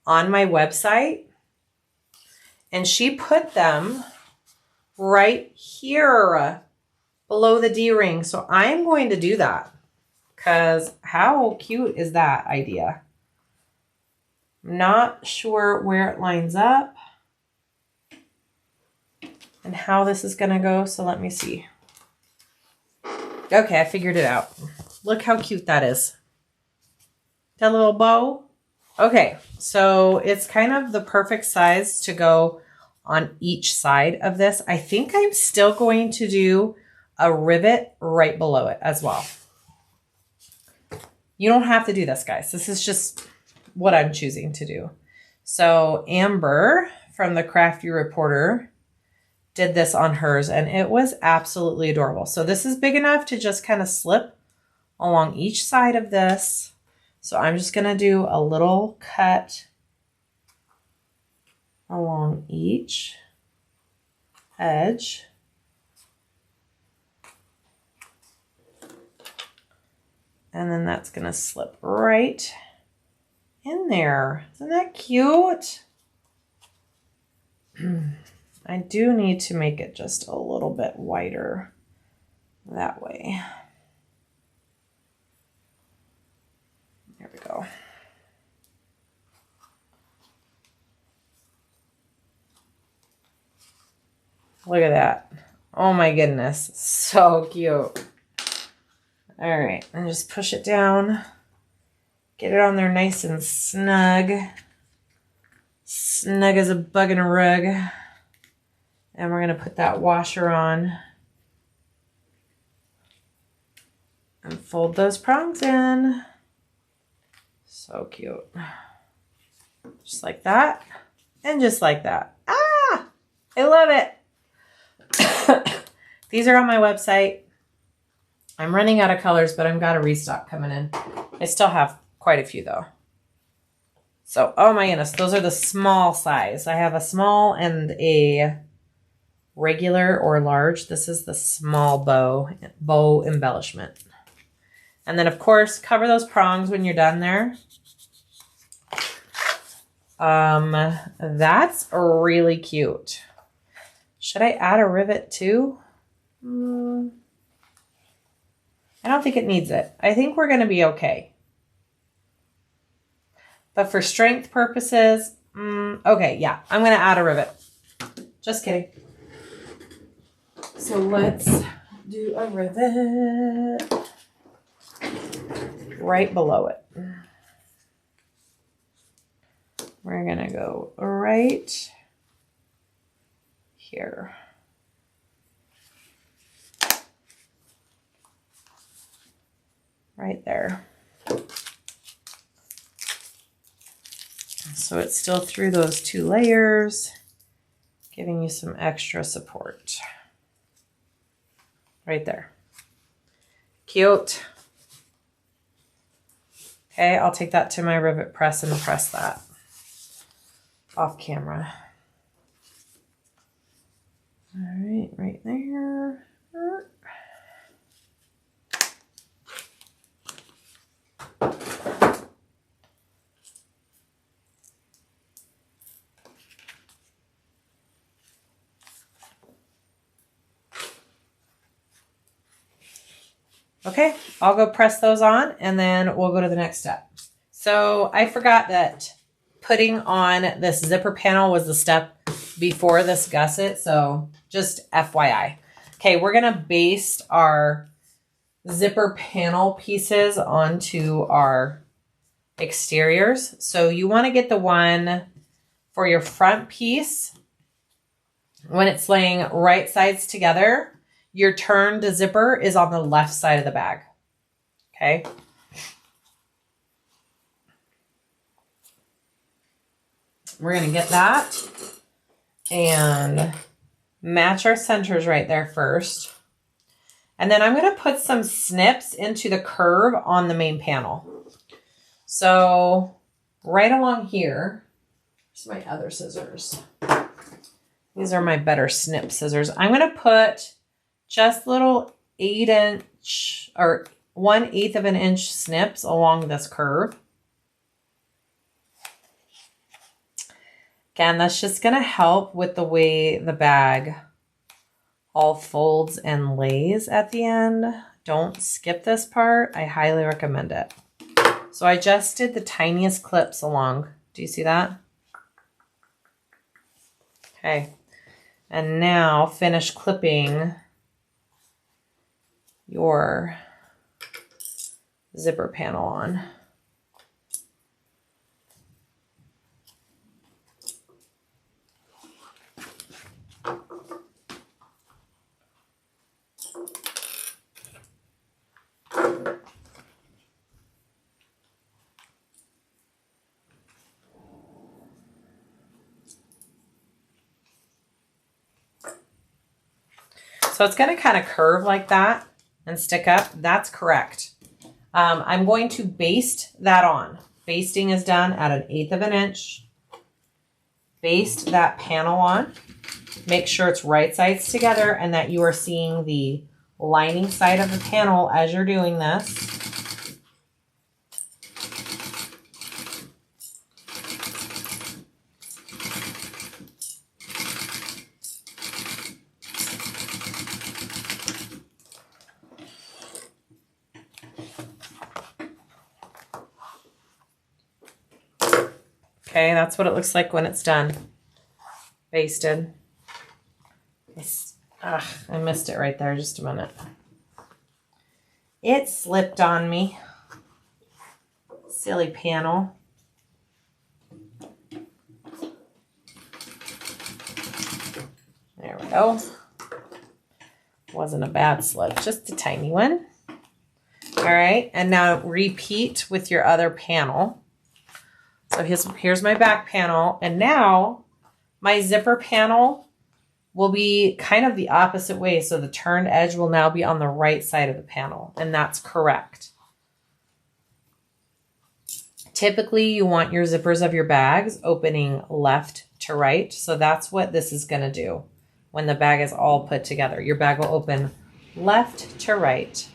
on my website, and she put them right here below the D-ring. So I'm going to do that because how cute is that idea? I'm not sure where it lines up and how this is going to go. So let me see. Okay, I figured it out. Look how cute that is. That little bow. Okay, so it's kind of the perfect size to go on each side of this. I think I'm still going to do a rivet right below it as well. You don't have to do this, guys. This is just what I'm choosing to do. So Amber from the Crafty Reporter did this on hers, and it was absolutely adorable. So this is big enough to just kind of slip along each side of this. So I'm just going to do a little cut along each edge. And then that's going to slip right in there. Isn't that cute? I do need to make it just a little bit wider that way. There we go. Look at that. Oh my goodness. So cute. All right. And just push it down. Get it on there nice and snug. Snug as a bug in a rug. And we're going to put that washer on. And fold those prongs in. So cute. Just like that. And just like that. Ah! I love it. These are on my website. I'm running out of colors, but I've got a restock coming in. I still have quite a few though. So, oh my goodness, those are the small size. I have a small and a regular or large. This is the small bow embellishment. And then of course, cover those prongs when you're done there. That's really cute. Should I add a rivet too? I don't think it needs it. I think we're going to be okay. But for strength purposes, okay, yeah, I'm going to add a rivet. Just kidding. So let's do a rivet right below it. We're going to go right here. Right there. So it's still through those two layers, giving you some extra support. Right there. Cute. Okay, I'll take that to my rivet press and press that off camera. All right, right there. Okay, I'll go press those on and then we'll go to the next step. So I forgot that putting on this zipper panel was the step before this gusset. So just FYI. Okay, we're going to baste our zipper panel pieces onto our exteriors. So you want to get the one for your front piece when it's laying right sides together. Your turned zipper is on the left side of the bag. Okay. We're going to get that and match our centers right there first. And then I'm going to put some snips into the curve on the main panel. So right along here, here's my other scissors. These are my better snip scissors. I'm going to put just little 8-inch or 1/8 of an inch snips along this curve. Again, that's just going to help with the way the bag all folds and lays at the end. Don't skip this part. I highly recommend it. So I just did the tiniest clips along. Do you see that? Okay. And now finish clipping your zipper panel on. So it's going to kind of curve like that and stick up. That's correct. I'm going to baste that on. Basting is done at 1/8 of an inch. Baste that panel on. Make sure it's right sides together and that you are seeing the lining side of the panel as you're doing this. Okay, that's what it looks like when it's done. Basted. I missed it right there. Just a minute. It slipped on me. Silly panel. There we go. Wasn't a bad slip, just a tiny one. All right, and now repeat with your other panel. So here's my back panel, and now my zipper panel will be kind of the opposite way. So the turned edge will now be on the right side of the panel, and that's correct. Typically, you want your zippers of your bags opening left to right. So that's what this is going to do when the bag is all put together. Your bag will open left to right.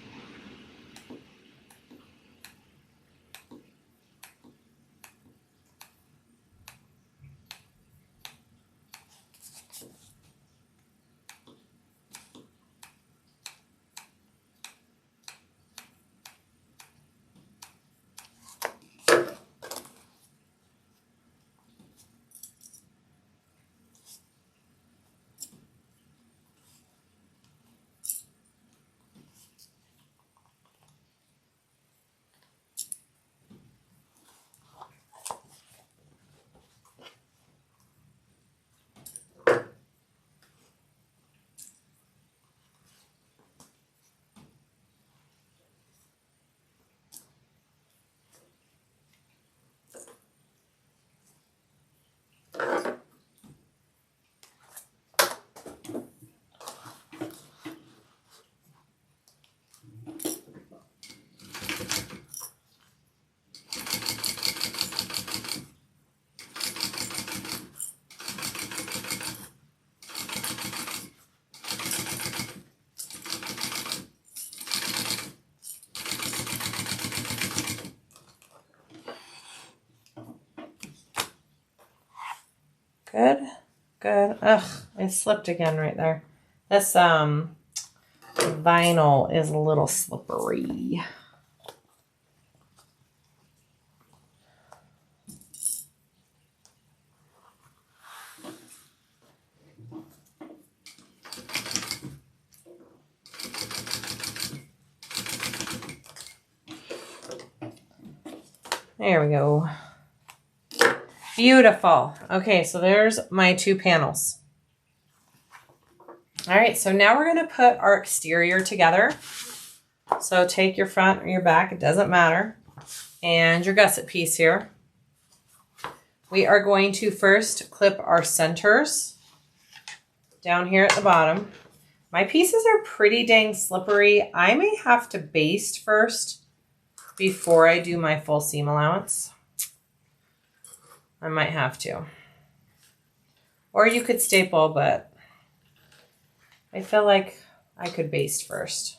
Good, good. Ugh, I slipped again right there. This vinyl is a little slippery. There we go. Beautiful. Okay, so there's my two panels. All right, so now we're going to put our exterior together. So take your front or your back, it doesn't matter, and your gusset piece here. We are going to first clip our centers down here at the bottom. My pieces are pretty dang slippery. I may have to baste first before I do my full seam allowance. I might have to. Or you could staple, but I feel like I could baste first.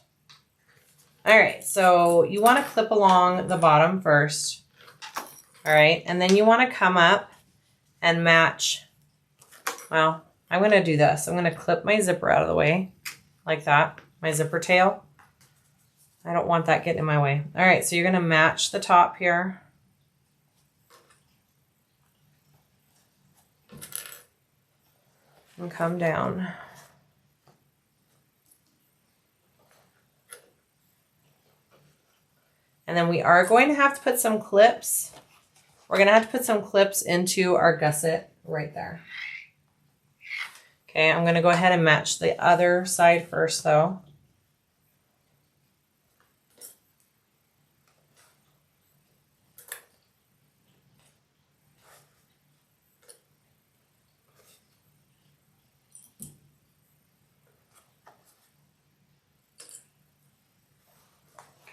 All right, so you want to clip along the bottom first. All right, and then you want to come up and match. Well, I'm going to do this. I'm going to clip my zipper out of the way like that, my zipper tail. I don't want that getting in my way. All right, so you're going to match the top here. And come down. And then we are going to have to put some clips. We're going to have to put some clips into our gusset right there. Okay, I'm going to go ahead and match the other side first though.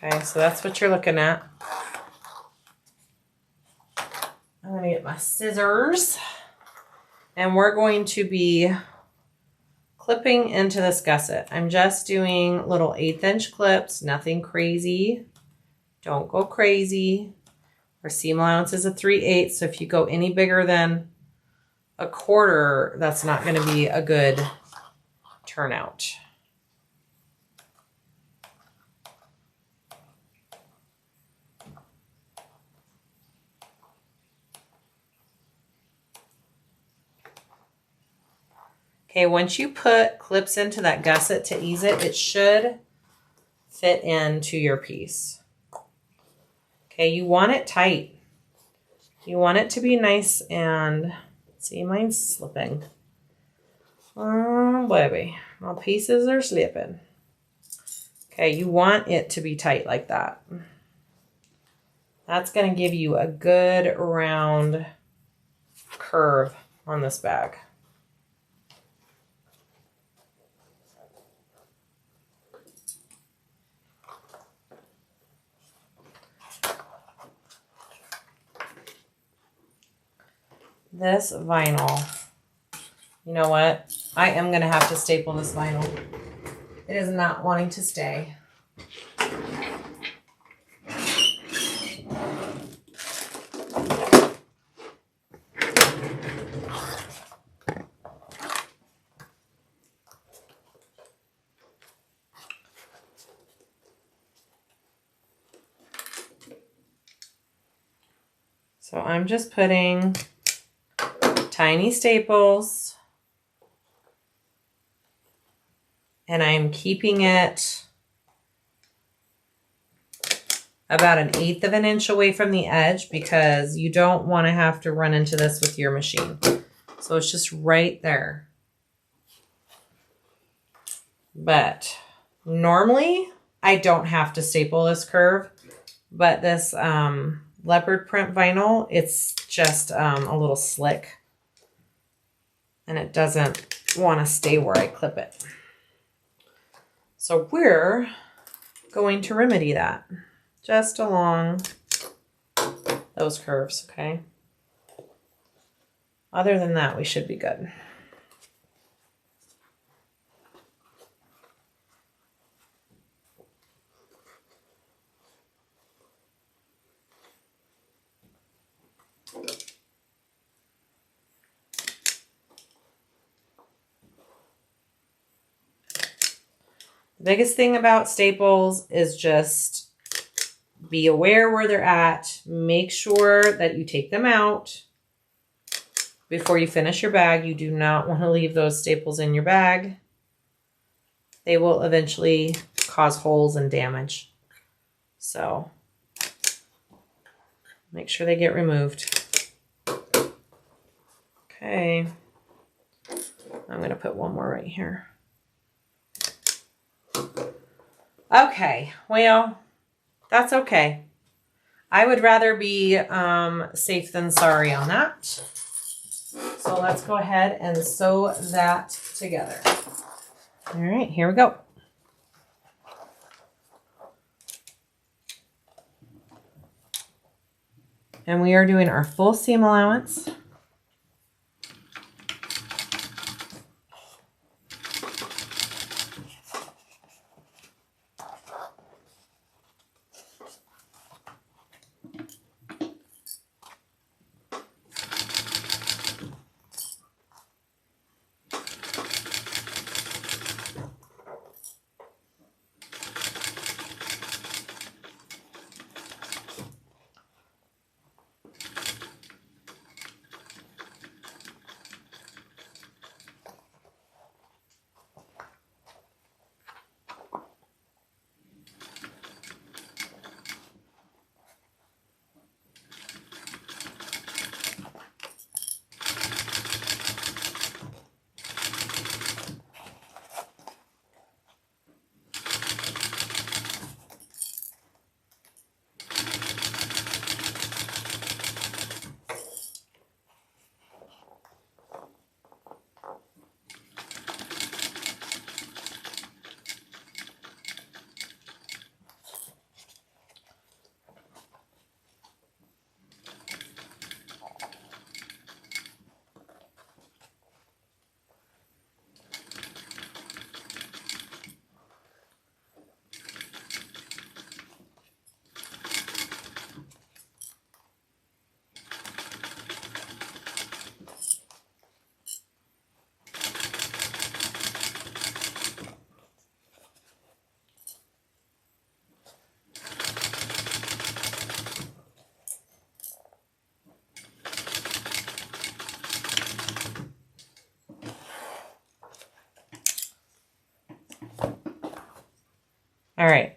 Okay, so that's what you're looking at. I'm going to get my scissors and we're going to be clipping into this gusset. I'm just doing little 1/8 inch clips, nothing crazy. Don't go crazy. Our seam allowance is a 3/8, so if you go any bigger than 1/4, that's not going to be a good turnout. Okay, once you put clips into that gusset to ease it, it should fit into your piece. Okay, you want it tight. You want it to be nice and, see, mine's slipping. Oh, baby, my pieces are slipping. Okay, you want it to be tight like that. That's going to give you a good round curve on this bag. This vinyl, you know what? I am going to have to staple this vinyl. It is not wanting to stay. So I'm just putting tiny staples and I'm keeping it about 1/8 of an inch away from the edge because you don't want to have to run into this with your machine. So it's just right there. But normally I don't have to staple this curve, but this leopard print vinyl, it's just a little slick and it doesn't want to stay where I clip it. So we're going to remedy that just along those curves, okay? Other than that, we should be good. The biggest thing about staples is just be aware where they're at. Make sure that you take them out before you finish your bag. You do not want to leave those staples in your bag. They will eventually cause holes and damage. So make sure they get removed. Okay. I'm going to put one more right here. Okay, well, that's okay. I would rather be safe than sorry on that. So let's go ahead and sew that together. All right, here we go. And we are doing our full seam allowance. All right.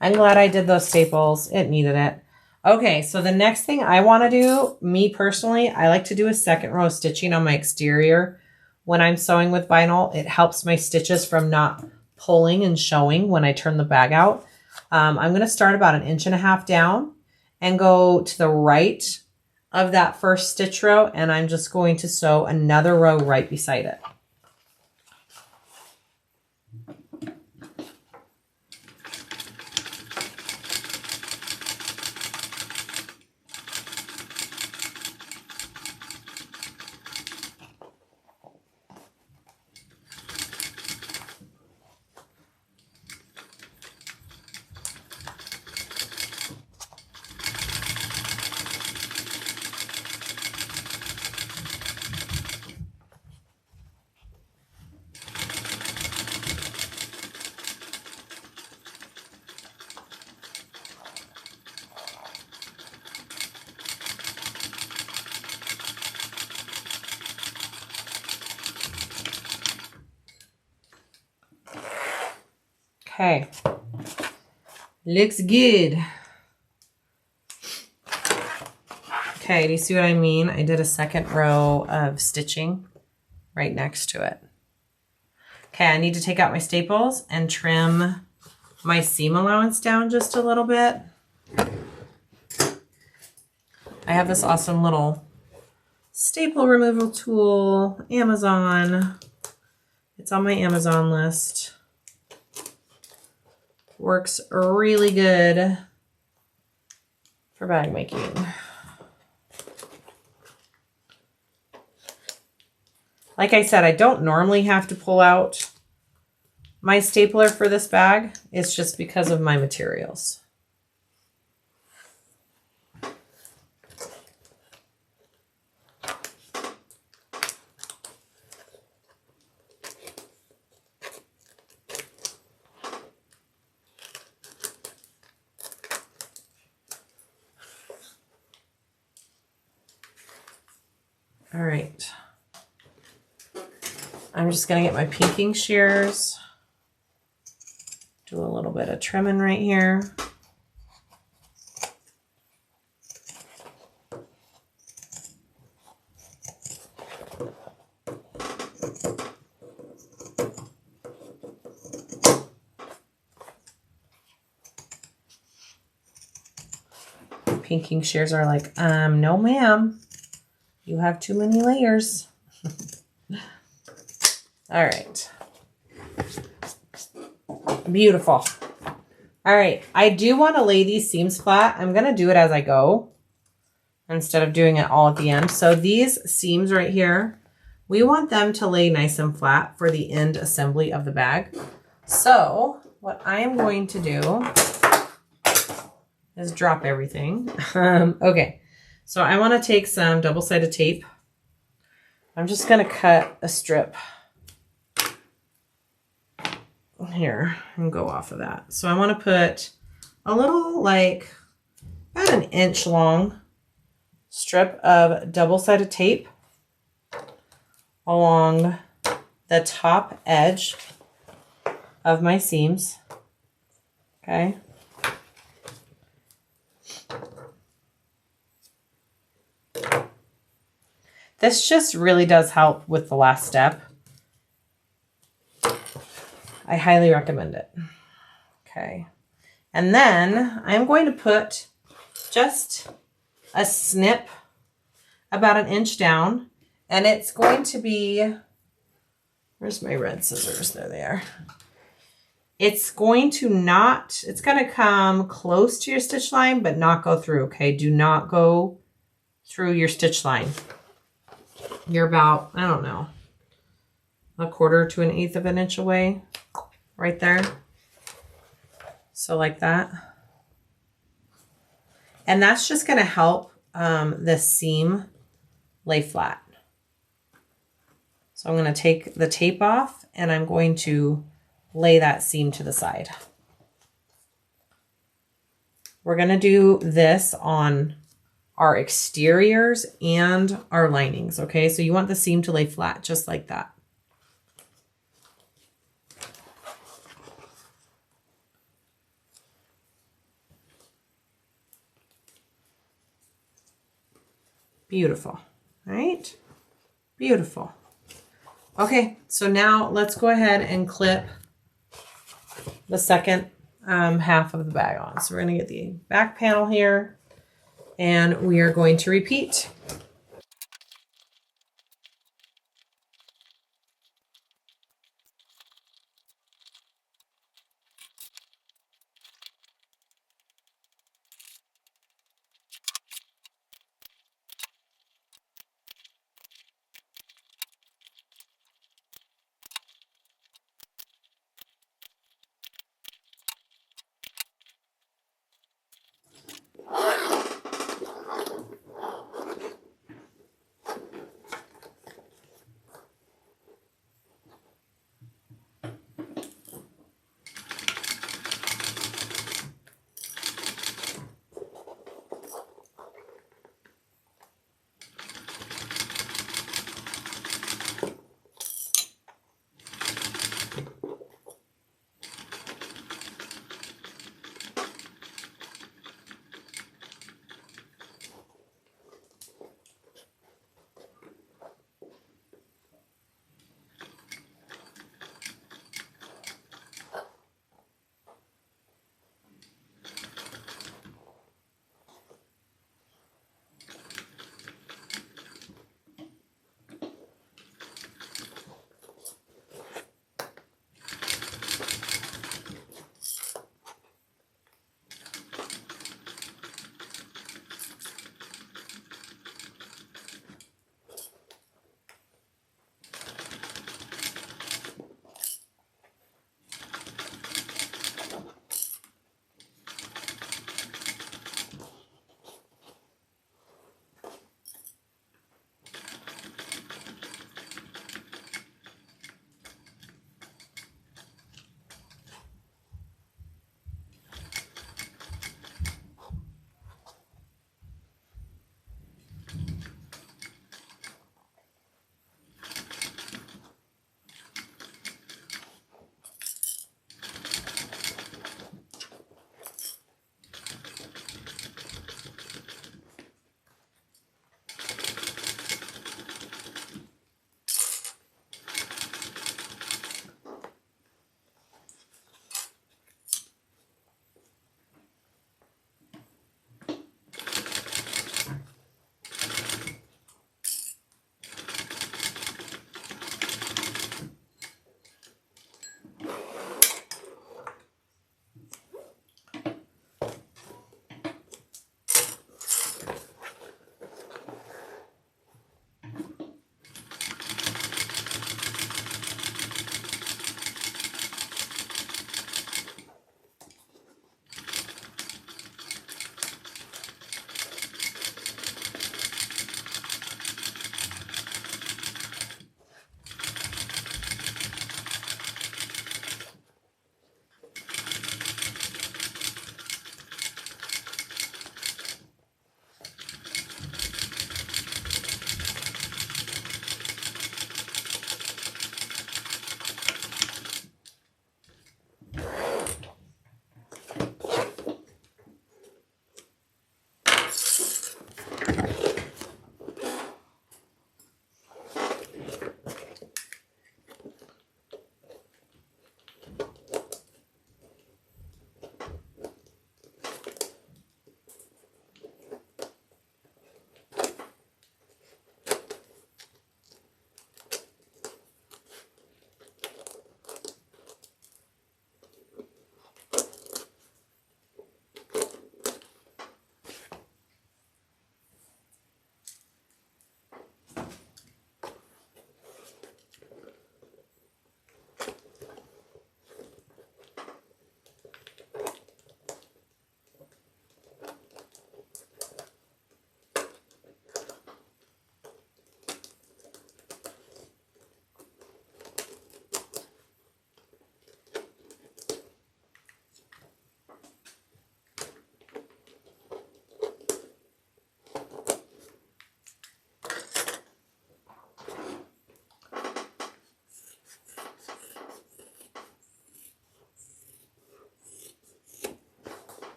I'm glad I did those staples. It needed it. Okay, so the next thing I want to do, me personally, I like to do a second row of stitching on my exterior. When I'm sewing with vinyl, it helps my stitches from not pulling and showing when I turn the bag out. I'm going to start about 1.5 inches down and go to the right of that first stitch row, and I'm just going to sew another row right beside it. Okay, looks good. Okay, do you see what I mean? I did a second row of stitching right next to it. Okay, I need to take out my staples and trim my seam allowance down just a little bit. I have this awesome little staple removal tool, Amazon. It's on my Amazon list. Works really good for bag making. Like I said, I don't normally have to pull out my stapler for this bag. It's just because of my materials. All right. I'm just going to get my pinking shears. Do a little bit of trimming right here. Pinking shears are like, no ma'am. You have too many layers. All right. Beautiful. All right. I do want to lay these seams flat. I'm going to do it as I go instead of doing it all at the end. So these seams right here, we want them to lay nice and flat for the end assembly of the bag. So what I am going to do is drop everything. Okay. So I want to take some double-sided tape. I'm just going to cut a strip here and go off of that. So I want to put a little, like about 1 inch long strip of double-sided tape along the top edge of my seams. Okay. This just really does help with the last step. I highly recommend it. Okay. And then I'm going to put just a snip about 1 inch down, and it's going to be, where's my red scissors? There they are. It's going to not, it's going to come close to your stitch line, but not go through. Okay. Do not go through your stitch line. You're about, I don't know, 1/4 to 1/8 of an inch away right there. So like that. And that's just going to help the seam lay flat. So I'm going to take the tape off and I'm going to lay that seam to the side. We're going to do this on our exteriors and our linings, okay? So you want the seam to lay flat, just like that. Beautiful. All right. Beautiful. Okay, so now let's go ahead and clip the second half of the bag on. So we're going to get the back panel here, and we are going to repeat.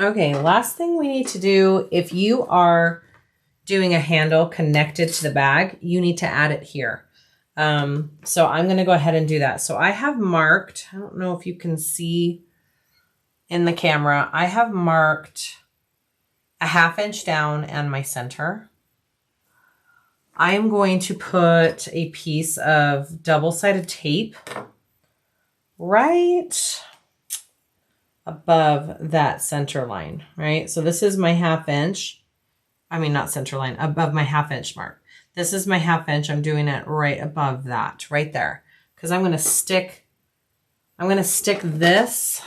Okay, last thing we need to do, if you are doing a handle connected to the bag, you need to add it here. So I'm going to go ahead and do that. So I have marked, I don't know if you can see in the camera, I have marked a 1/2 inch down and my center. I am going to put a piece of double-sided tape right above that center line, right? So this is my 1/2 inch. I mean, not center line, above my 1/2 inch mark. This is my 1/2 inch. I'm doing it right above that, right there. Because I'm going to stick this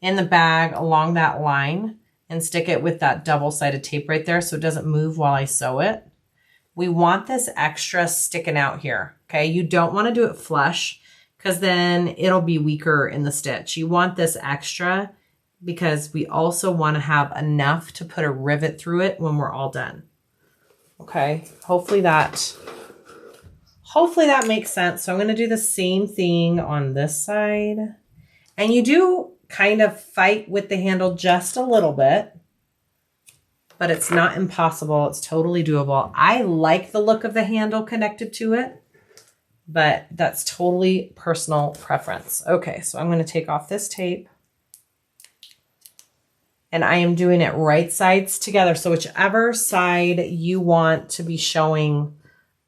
in the bag along that line and stick it with that double-sided tape right there so it doesn't move while I sew it. We want this extra sticking out here, okay? You don't want to do it flush because then it'll be weaker in the stitch. You want this extra because we also want to have enough to put a rivet through it when we're all done. Okay, hopefully that makes sense. So I'm going to do the same thing on this side. And you do kind of fight with the handle just a little bit, but it's not impossible. It's totally doable. I like the look of the handle connected to it, but that's totally personal preference. Okay, so I'm going to take off this tape. And I am doing it right sides together. So whichever side you want to be showing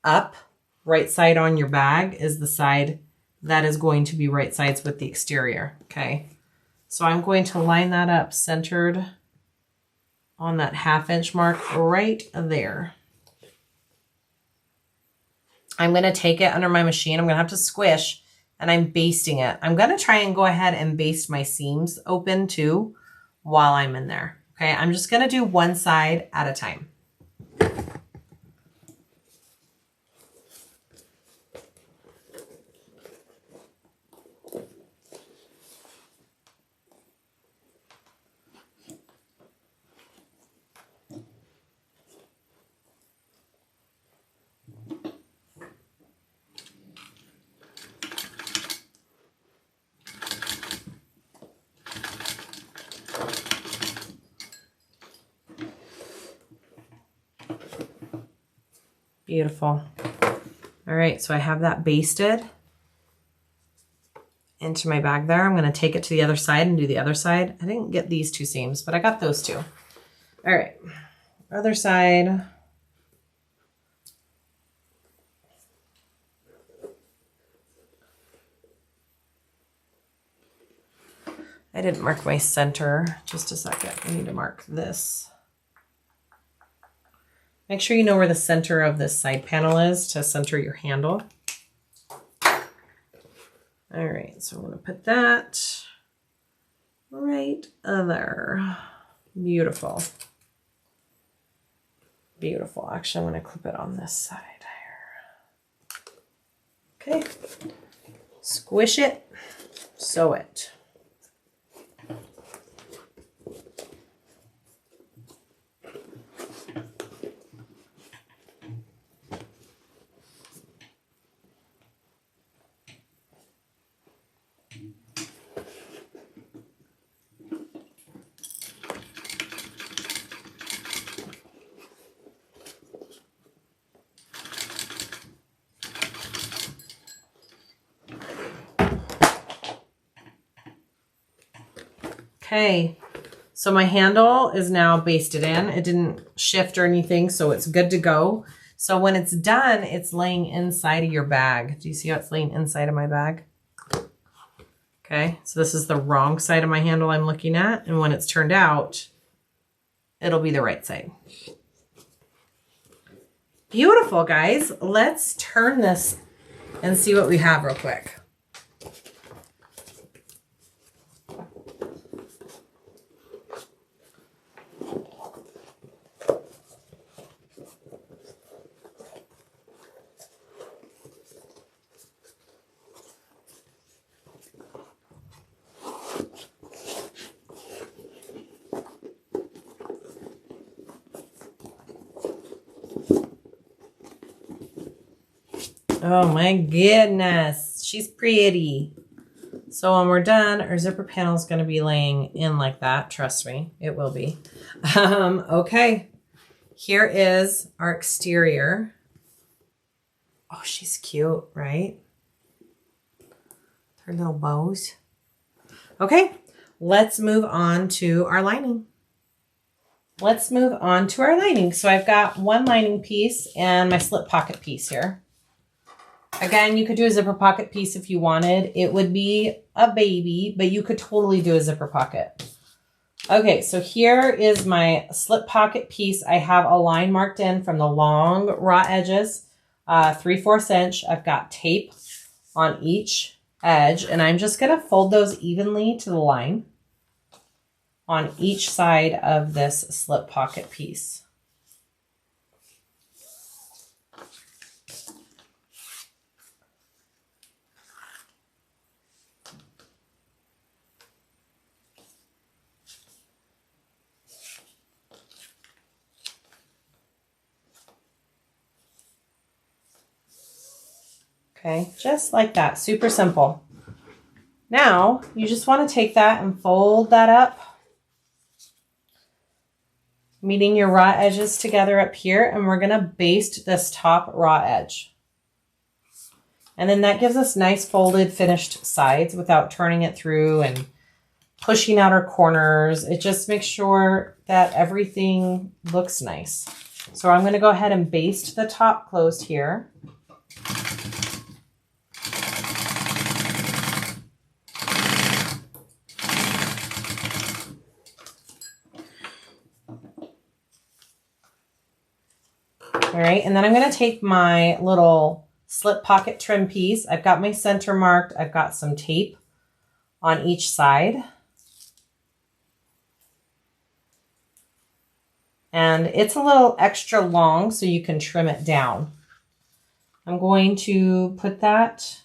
up, right side on your bag is the side that is going to be right sides with the exterior, okay? So I'm going to line that up centered on that 1/2 inch mark right there. I'm going to take it under my machine. I'm going to have to squish, and I'm basting it. I'm going to try and go ahead and baste my seams open too while I'm in there. Okay, I'm just going to do one side at a time. Beautiful. All right, so I have that basted into my bag there. I'm going to take it to the other side and do the other side. I didn't get these two seams, but I got those two. All right, other side. I didn't mark my center. Just a second. I need to mark this. Make sure you know where the center of this side panel is to center your handle. All right, so I'm going to put that right there. Beautiful. Beautiful. Actually, I'm going to clip it on this side here. Okay. Squish it, sew it. Okay, so my handle is now basted in. It didn't shift or anything, so it's good to go. So when it's done, it's laying inside of your bag. Do you see how it's laying inside of my bag? Okay, so this is the wrong side of my handle I'm looking at, and when it's turned out, it'll be the right side. Beautiful, guys. Let's turn this and see what we have real quick. Oh my goodness, she's pretty. So when we're done, our zipper panel is going to be laying in like that. Trust me, it will be. Okay, here is our exterior. Oh, she's cute, right? Her little bows. Okay, let's move on to our lining. So I've got one lining piece and my slip pocket piece here. Again, you could do a zipper pocket piece if you wanted. It would be a baby, but you could totally do a zipper pocket. Okay, so here is my slip pocket piece. I have a line marked in from the long raw edges, 3/4 inch. I've got tape on each edge, and I'm just going to fold those evenly to the line on each side of this slip pocket piece. Okay, just like that, super simple. Now, you just want to take that and fold that up, meeting your raw edges together up here, and we're going to baste this top raw edge. And then that gives us nice folded finished sides without turning it through and pushing out our corners. It just makes sure that everything looks nice. So I'm going to go ahead and baste the top closed here. All right, and then I'm going to take my little slip pocket trim piece. I've got my center marked. I've got some tape on each side. And it's a little extra long, so you can trim it down. I'm going to put that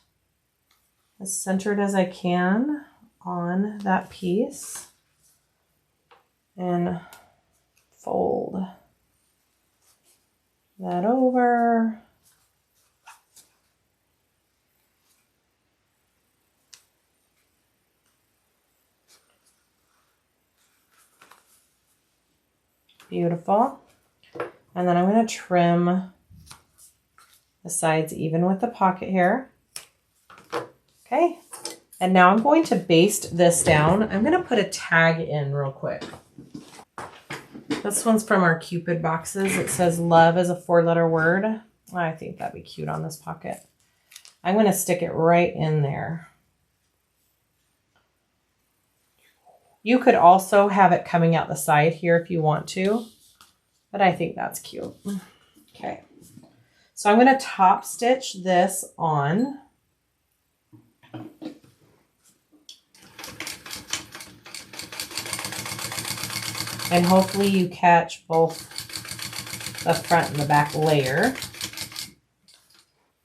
as centered as I can on that piece and fold that over. Beautiful. And then I'm going to trim the sides even with the pocket here. Okay. And now I'm going to baste this down. I'm going to put a tag in real quick. This one's from our Cupid boxes. It says love is a 4-letter word. I think that'd be cute on this pocket. I'm going to stick it right in there. You could also have it coming out the side here if you want to, but I think that's cute. Okay. So I'm going to top stitch this on. And hopefully you catch both the front and the back layer.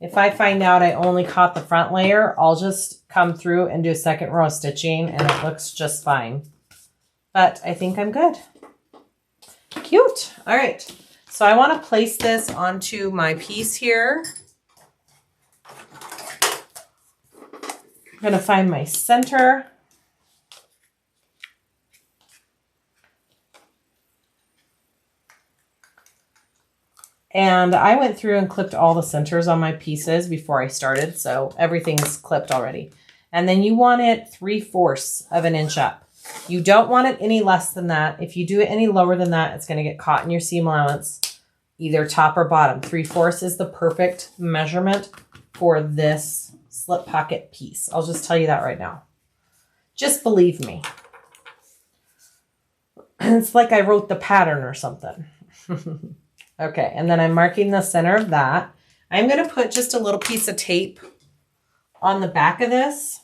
If I find out I only caught the front layer, I'll just come through and do a second row of stitching and it looks just fine. But I think I'm good. Cute. All right. So I want to place this onto my piece here. I'm going to find my center. And I went through and clipped all the centers on my pieces before I started, so everything's clipped already. And then you want it 3/4 of an inch up. You don't want it any less than that. If you do it any lower than that, it's going to get caught in your seam allowance, either top or bottom. 3/4 is the perfect measurement for this slip pocket piece. I'll just tell you that right now. Just believe me. It's like I wrote the pattern or something. Okay, and then I'm marking the center of that. I'm going to put just a little piece of tape on the back of this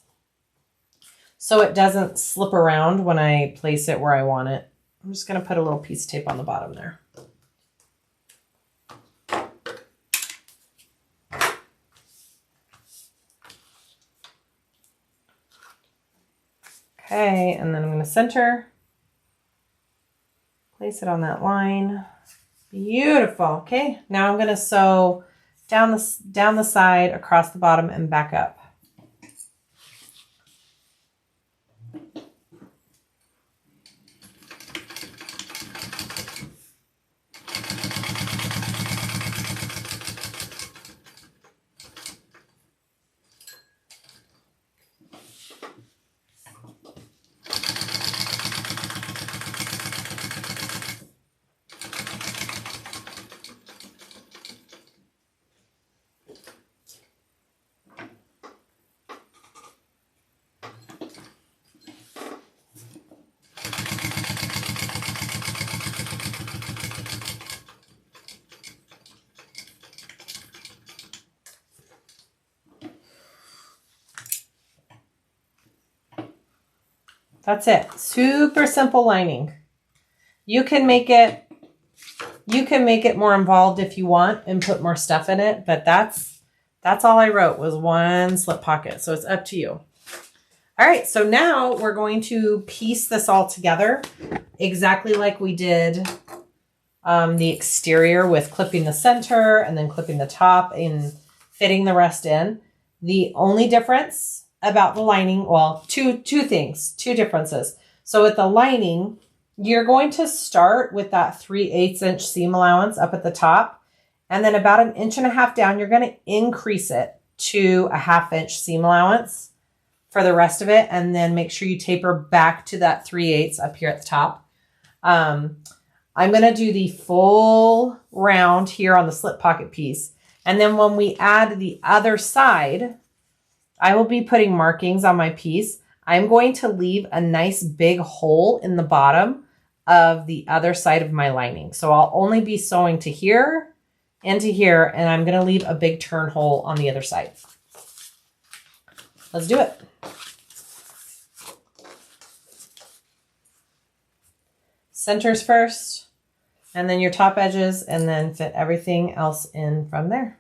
so it doesn't slip around when I place it where I want it. I'm just going to put a little piece of tape on the bottom there. Okay, and then I'm going to center, place it on that line. Beautiful. Okay, now I'm going to sew down the side, across the bottom, and back up. That's it. Super simple lining. You can make it more involved if you want and put more stuff in it, but that's all I wrote was one slip pocket. So it's up to you. All right, so now we're going to piece this all together exactly like we did the exterior with clipping the center and then clipping the top and fitting the rest in. The only difference about the lining, well, two differences. So with the lining, you're going to start with that 3/8 inch seam allowance up at the top. And then about 1.5 inches down, you're going to increase it to a 1/2 inch seam allowance for the rest of it. And then make sure you taper back to that 3/8 up here at the top. I'm going to do the full round here on the slip pocket piece. And then when we add the other side, I will be putting markings on my piece. I'm going to leave a nice big hole in the bottom of the other side of my lining. So I'll only be sewing to here and to here, and I'm going to leave a big turn hole on the other side. Let's do it. Centers first, and then your top edges, and then fit everything else in from there.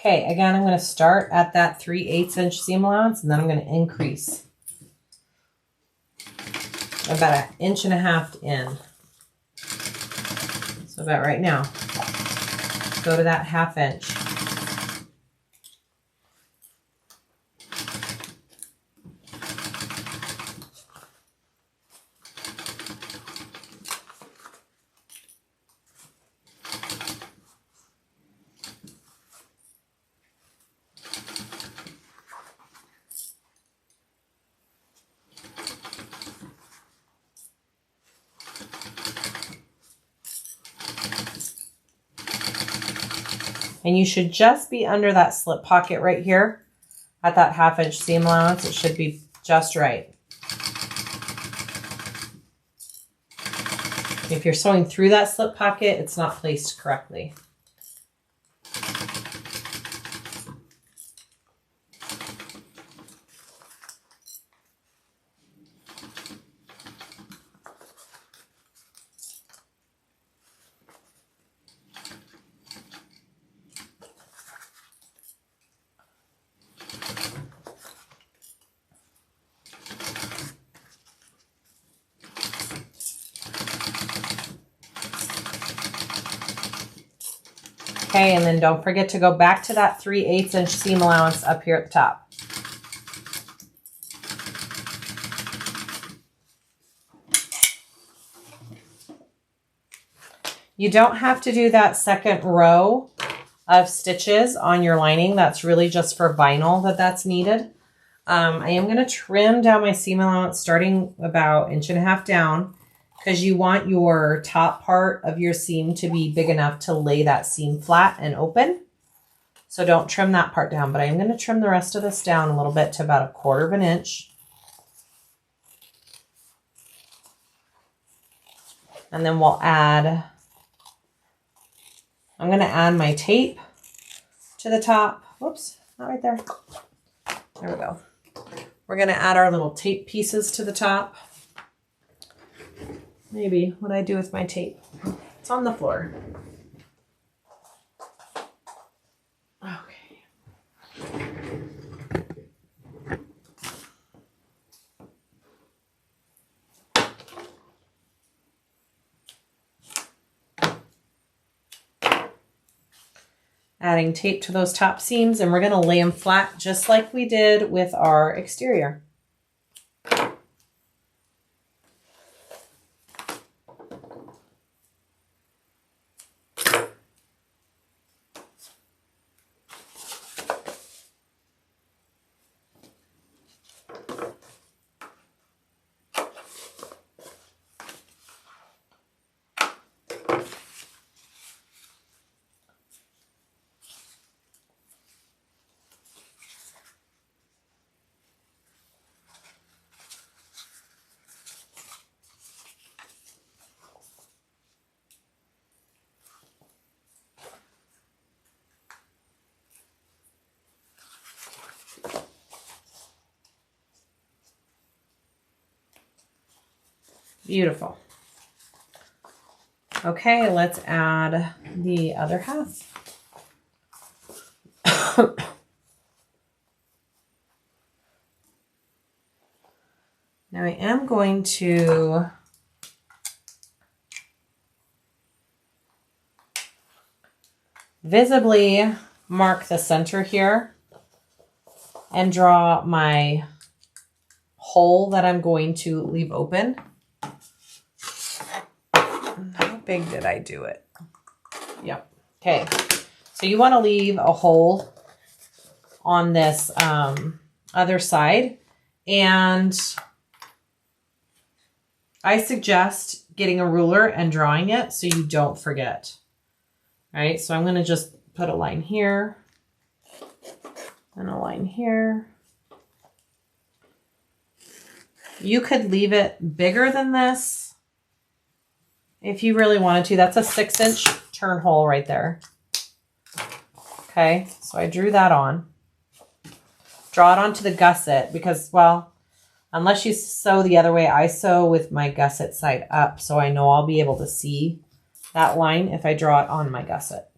Okay, again, I'm going to start at that 3/8 inch seam allowance, and then I'm going to increase about 1.5 inches in. So about right now, go to that 1/2 inch. And you should just be under that slip pocket right here at that 1/2 inch seam allowance. It should be just right. If you're sewing through that slip pocket, it's not placed correctly. Okay, and then don't forget to go back to that 3/8 inch seam allowance up here at the top. You don't have to do that second row of stitches on your lining. That's really just for vinyl that's needed. I am going to trim down my seam allowance starting about 1.5 inches down because you want your top part of your seam to be big enough to lay that seam flat and open. So don't trim that part down, but I am going to trim the rest of this down a little bit to about 1/4 inch. And then we'll add, I'm going to add my tape to the top. Whoops, not right there. There we go. We're going to add our little tape pieces to the top. Maybe what I do with my tape. It's on the floor. Okay. Adding tape to those top seams, and we're going to lay them flat just like we did with our exterior. Beautiful. Okay, let's add the other half. Now I am going to visibly mark the center here and draw my hole that I'm going to leave open. How big did I do it? Yep. Okay. So you want to leave a hole on this other side, and I suggest getting a ruler and drawing it so you don't forget. All right, so I'm going to just put a line here and a line here. You could leave it bigger than this if you really wanted to. That's a 6-inch turn hole right there. Okay, so I drew that on. Draw it onto the gusset because, well, unless you sew the other way, I sew with my gusset side up, so I know I'll be able to see that line if I draw it on my gusset.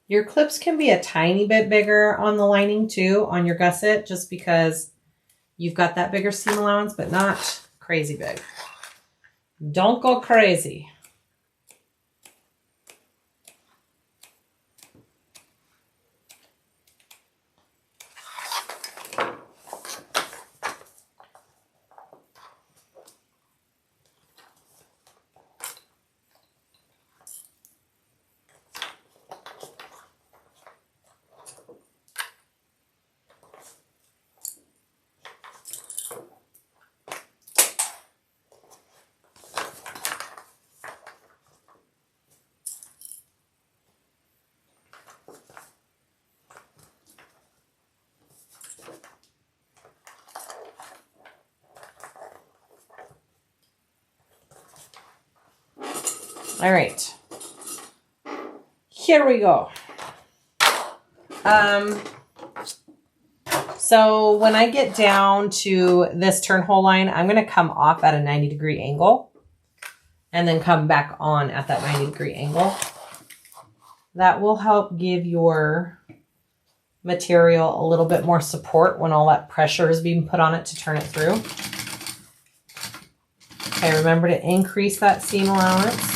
Your clips can be a tiny bit bigger on the lining too, on your gusset, just because you've got that bigger seam allowance, but not crazy big. Don't go crazy. All right. Here we go. So when I get down to this turn hole line, I'm going to come off at a 90-degree angle and then come back on at that 90-degree angle. That will help give your material a little bit more support when all that pressure is being put on it to turn it through. Okay, remember to increase that seam allowance.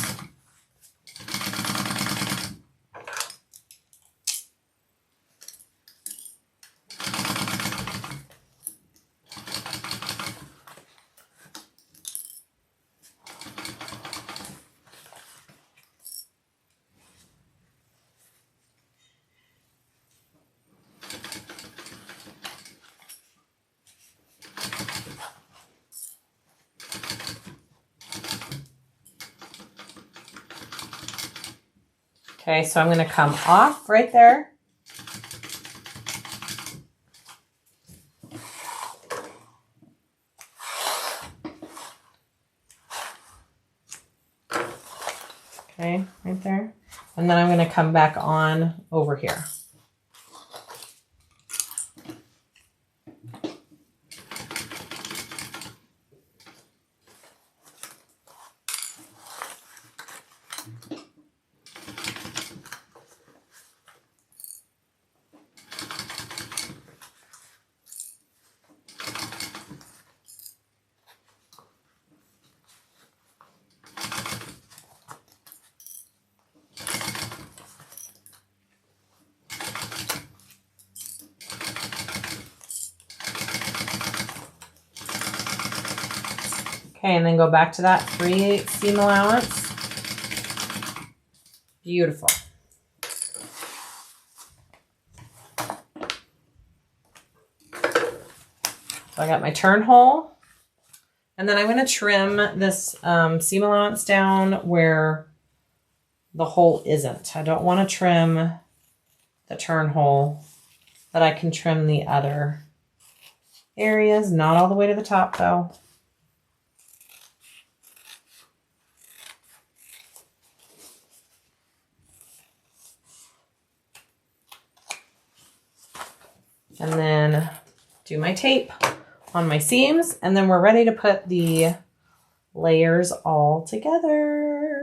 Okay, so I'm going to come off right there. Okay, right there. And then I'm going to come back on over here. Okay, and then go back to that 3/8 seam allowance. Beautiful. So I got my turn hole. And then I'm going to trim this seam allowance down where the hole isn't. I don't want to trim the turn hole, but I can trim the other areas. Not all the way to the top though. And then do my tape on my seams, and then we're ready to put the layers all together.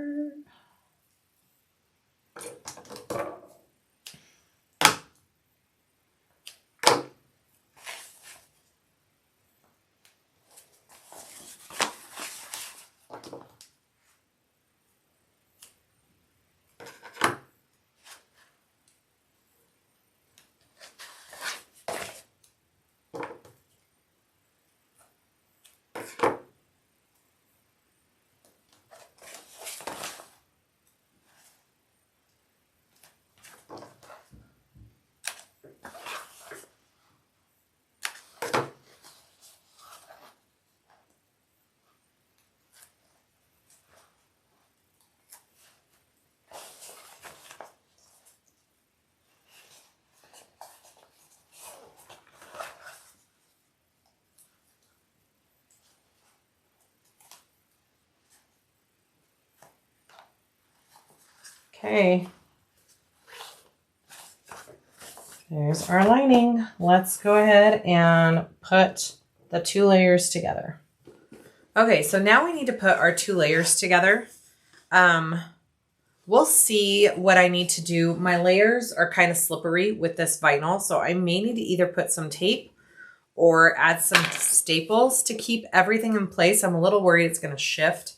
Okay, there's our lining. Let's go ahead and put the 2 layers together. Okay, so now we need to put our 2 layers together. We'll see what I need to do. My layers are kind of slippery with this vinyl, so I may need to either put some tape or add some staples to keep everything in place. I'm a little worried it's going to shift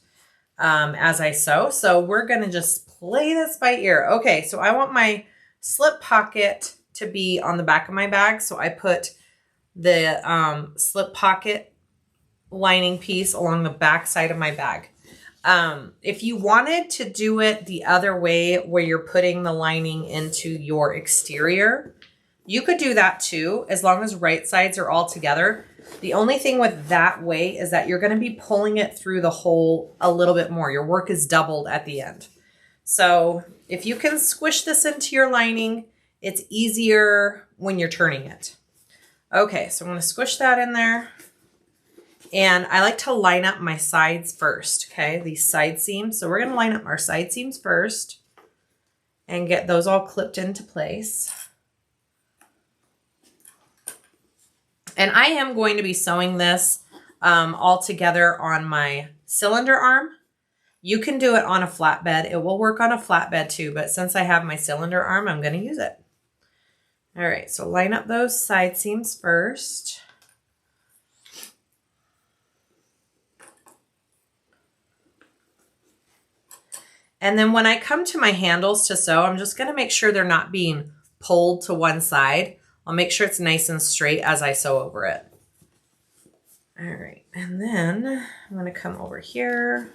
as I sew. So we're going to just play this by ear. Okay, so I want my slip pocket to be on the back of my bag. So I put the slip pocket lining piece along the back side of my bag. If you wanted to do it the other way where you're putting the lining into your exterior, you could do that too, as long as right sides are all together. The only thing with that way is that you're going to be pulling it through the hole a little bit more. Your work is doubled at the end. So if you can squish this into your lining, it's easier when you're turning it. Okay, so I'm going to squish that in there. And I like to line up my sides first, okay? These side seams. So we're gonna line up our side seams first and get those all clipped into place. And I am going to be sewing this all together on my cylinder arm. You can do it on a flatbed. It will work on a flatbed too, but since I have my cylinder arm, I'm gonna use it. All right, so line up those side seams first. And then when I come to my handles to sew, I'm just gonna make sure they're not being pulled to one side. I'll make sure it's nice and straight as I sew over it. All right, and then I'm gonna come over here.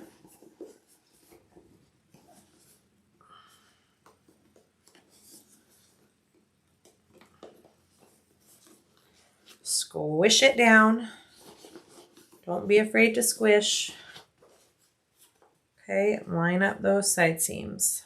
Squish it down. Don't be afraid to squish. Okay, line up those side seams.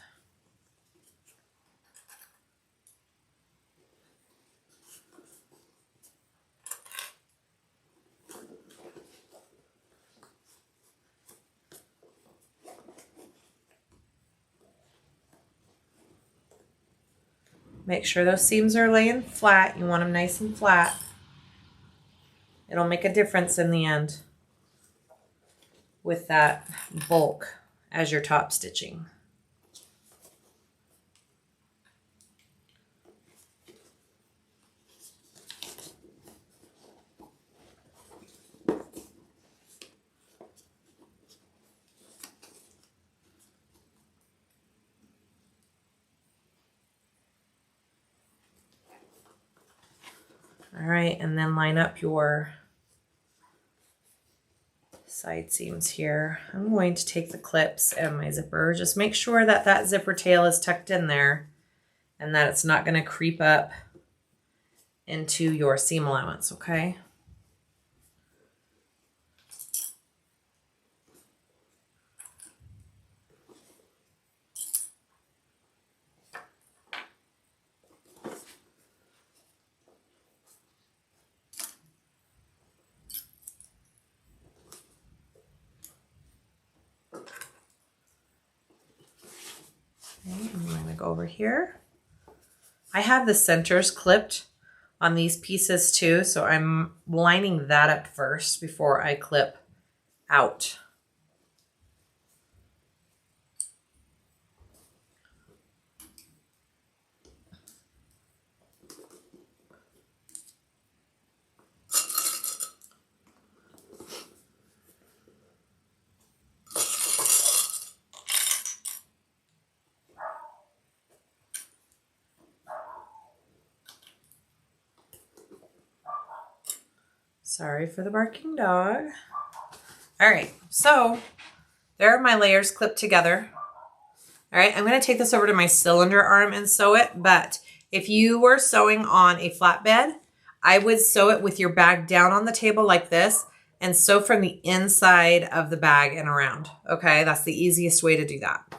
Make sure those seams are laying flat. You want them nice and flat. It'll make a difference in the end with that bulk as you're top stitching. All right, and then line up your side seams here. I'm going to take the clips and my zipper. Just make sure that that zipper tail is tucked in there and that it's not going to creep up into your seam allowance, okay? I'm going to go over here. I have the centers clipped on these pieces too, so I'm lining that up first before I clip out. Sorry for the barking dog. All right, so there are my layers clipped together. All right, I'm gonna take this over to my cylinder arm and sew it, but if you were sewing on a flatbed, I would sew it with your bag down on the table like this and sew from the inside of the bag and around, okay? That's the easiest way to do that.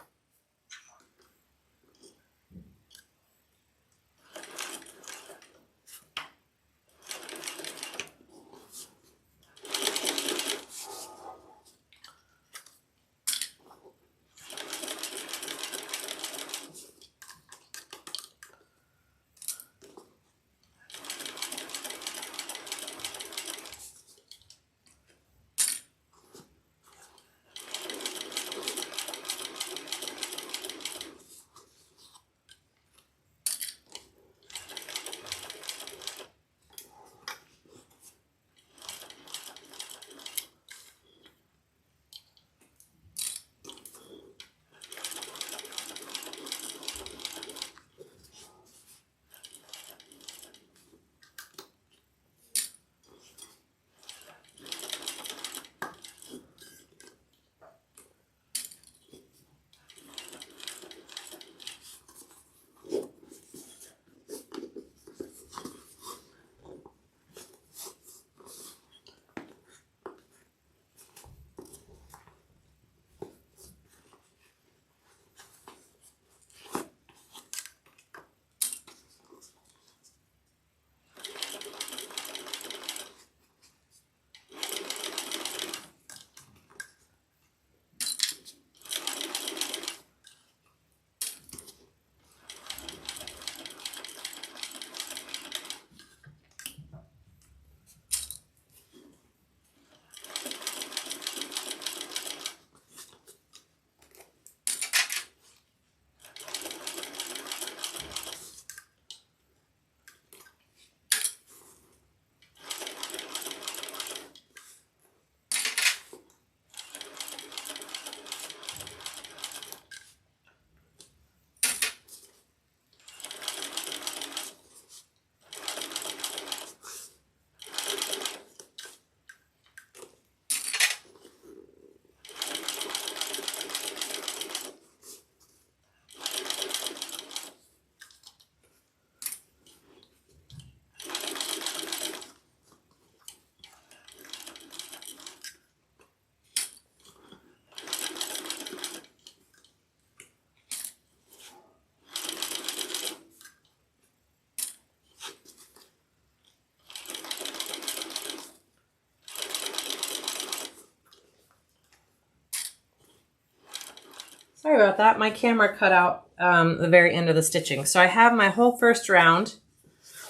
Sorry about that. My camera cut out the very end of the stitching. So I have my whole first round.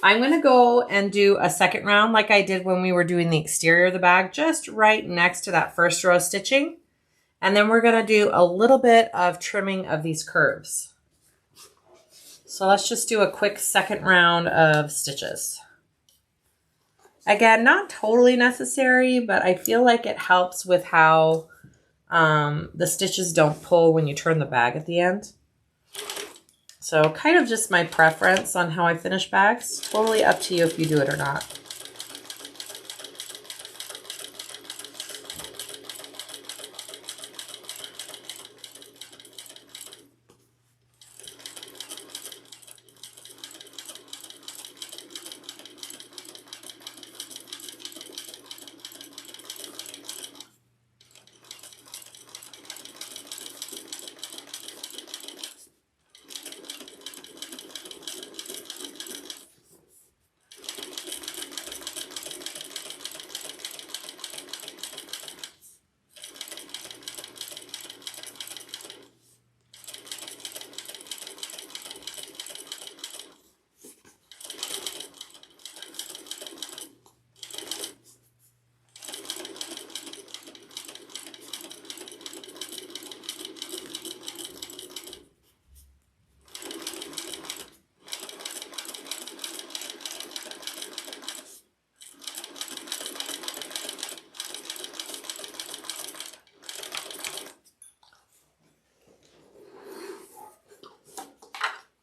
I'm going to go and do a second round like I did when we were doing the exterior of the bag, just right next to that first row of stitching. And then we're going to do a little bit of trimming of these curves. So let's just do a quick second round of stitches. Again, not totally necessary, but I feel like it helps with how the stitches don't pull when you turn the bag at the end. So kind of just my preference on how I finish bags. Totally up to you if you do it or not.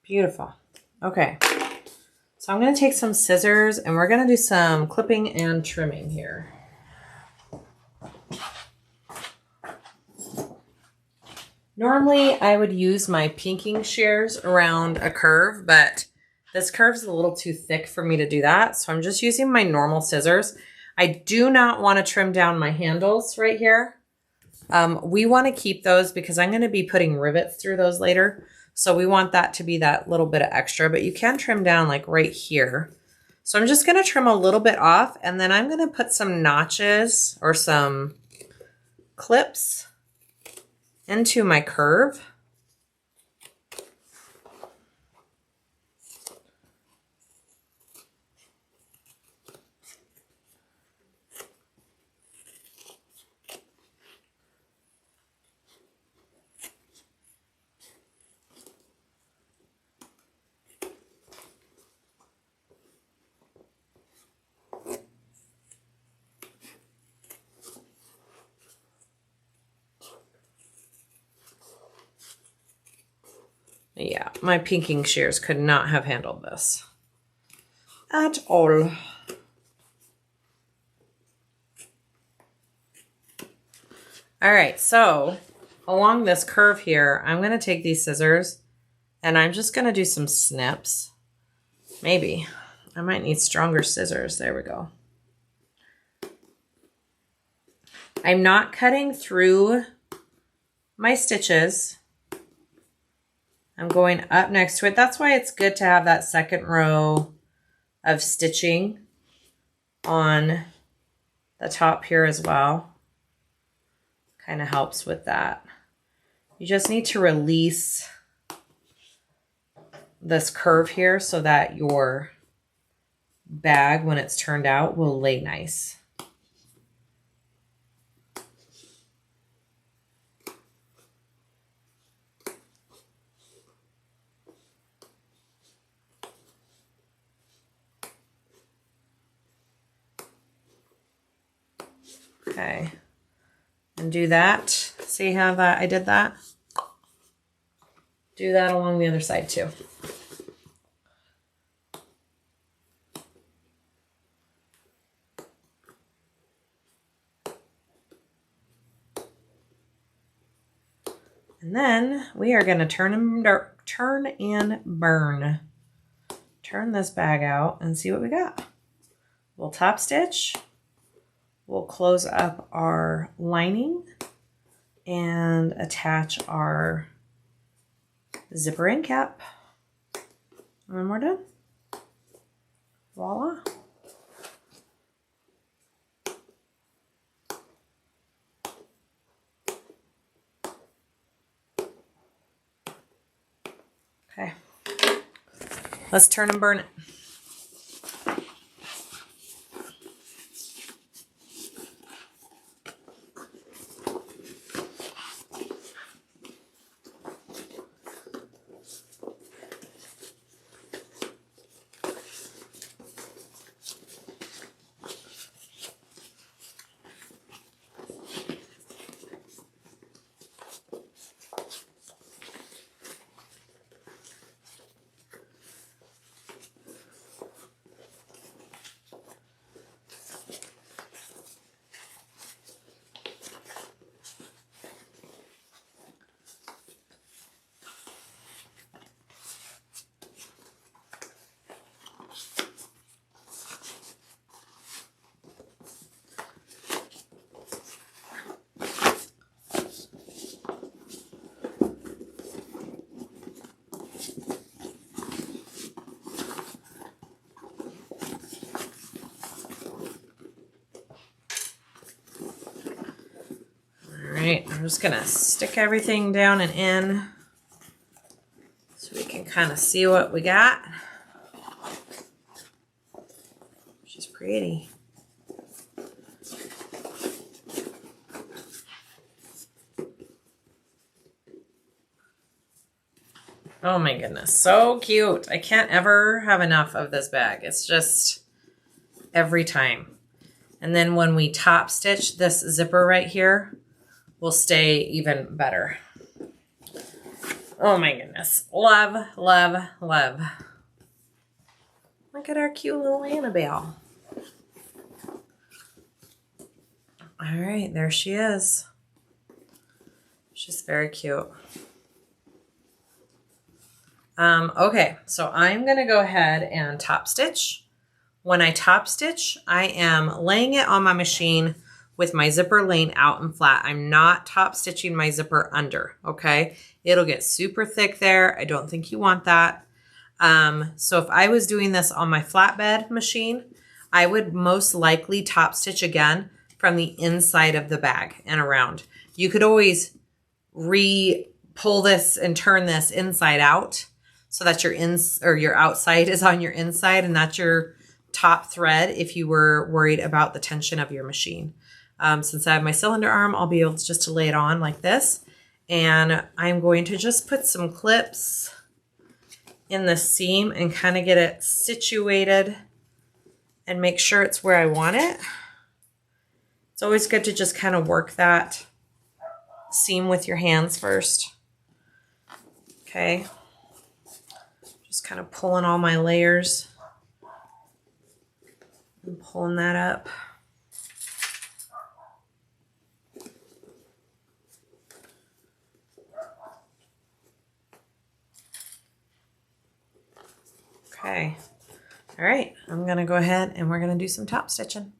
Beautiful. Okay. So I'm going to take some scissors and we're going to do some clipping and trimming here. Normally I would use my pinking shears around a curve, but this curve is a little too thick for me to do that. So I'm just using my normal scissors. I do not want to trim down my handles right here. We want to keep those because I'm going to be putting rivets through those later. So we want that to be that little bit of extra, but you can trim down like right here. So I'm just going to trim a little bit off and then I'm going to put some notches or some clips into my curve. Yeah, my pinking shears could not have handled this at all. All right, so along this curve here, I'm going to take these scissors and I'm just going to do some snips. Maybe. I might need stronger scissors. There we go. I'm not cutting through my stitches. I'm going up next to it. That's why it's good to have that second row of stitching on the top here as well. Kind of helps with that. You just need to release this curve here so that your bag, when it's turned out, will lay nice. Okay, and do that. See how that I did that? Do that along the other side too. And then we are going to turn and burn. Turn this bag out and see what we got. We'll top stitch. We'll close up our lining and attach our zipper end cap. And then we're done. Voila. Okay. Let's turn and burn it. Alright, I'm just gonna stick everything down and in so we can kind of see what we got. She's pretty. Oh my goodness, so cute. I can't ever have enough of this bag. It's just every time. And then when we top stitch, this zipper right here will stay even better. Oh my goodness. Love, love, love. Look at our cute little AnnaBelle. All right, there she is. She's very cute. Okay, so I'm gonna go ahead and top stitch. When I top stitch, I am laying it on my machine with my zipper laying out and flat. I'm not top stitching my zipper under, okay? It'll get super thick there. I don't think you want that. So if I was doing this on my flatbed machine, I would most likely top stitch again from the inside of the bag and around. You could always pull this and turn this inside out so that your outside is on your inside, and that's your top thread if you were worried about the tension of your machine. Since I have my cylinder arm, I'll be able to lay it on like this. And I'm going to just put some clips in the seam and kind of get it situated and make sure it's where I want it. It's always good to just kind of work that seam with your hands first. Okay. Just kind of pulling all my layers and pulling that up. Okay. All right. I'm going to go ahead and we're going to do some top stitching.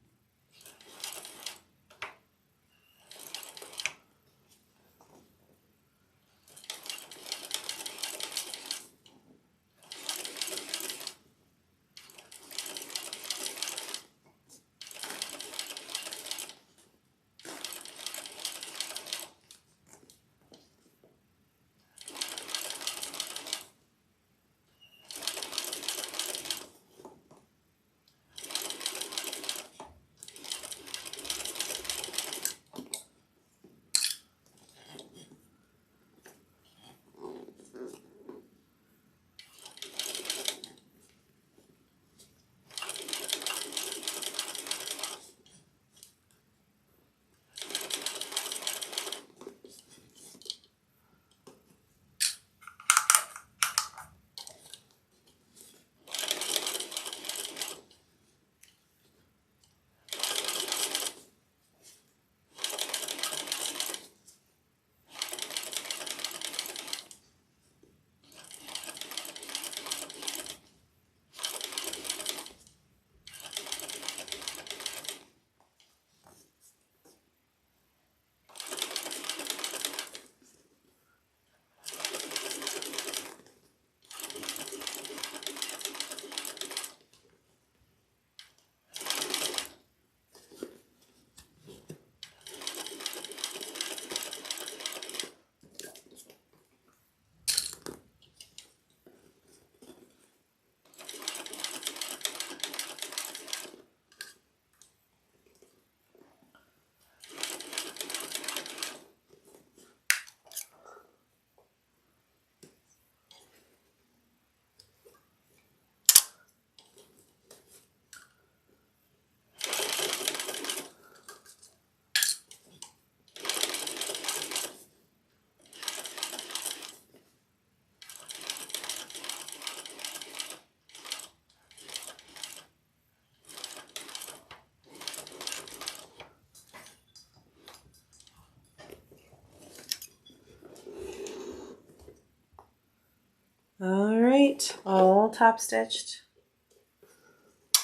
All right, all top stitched.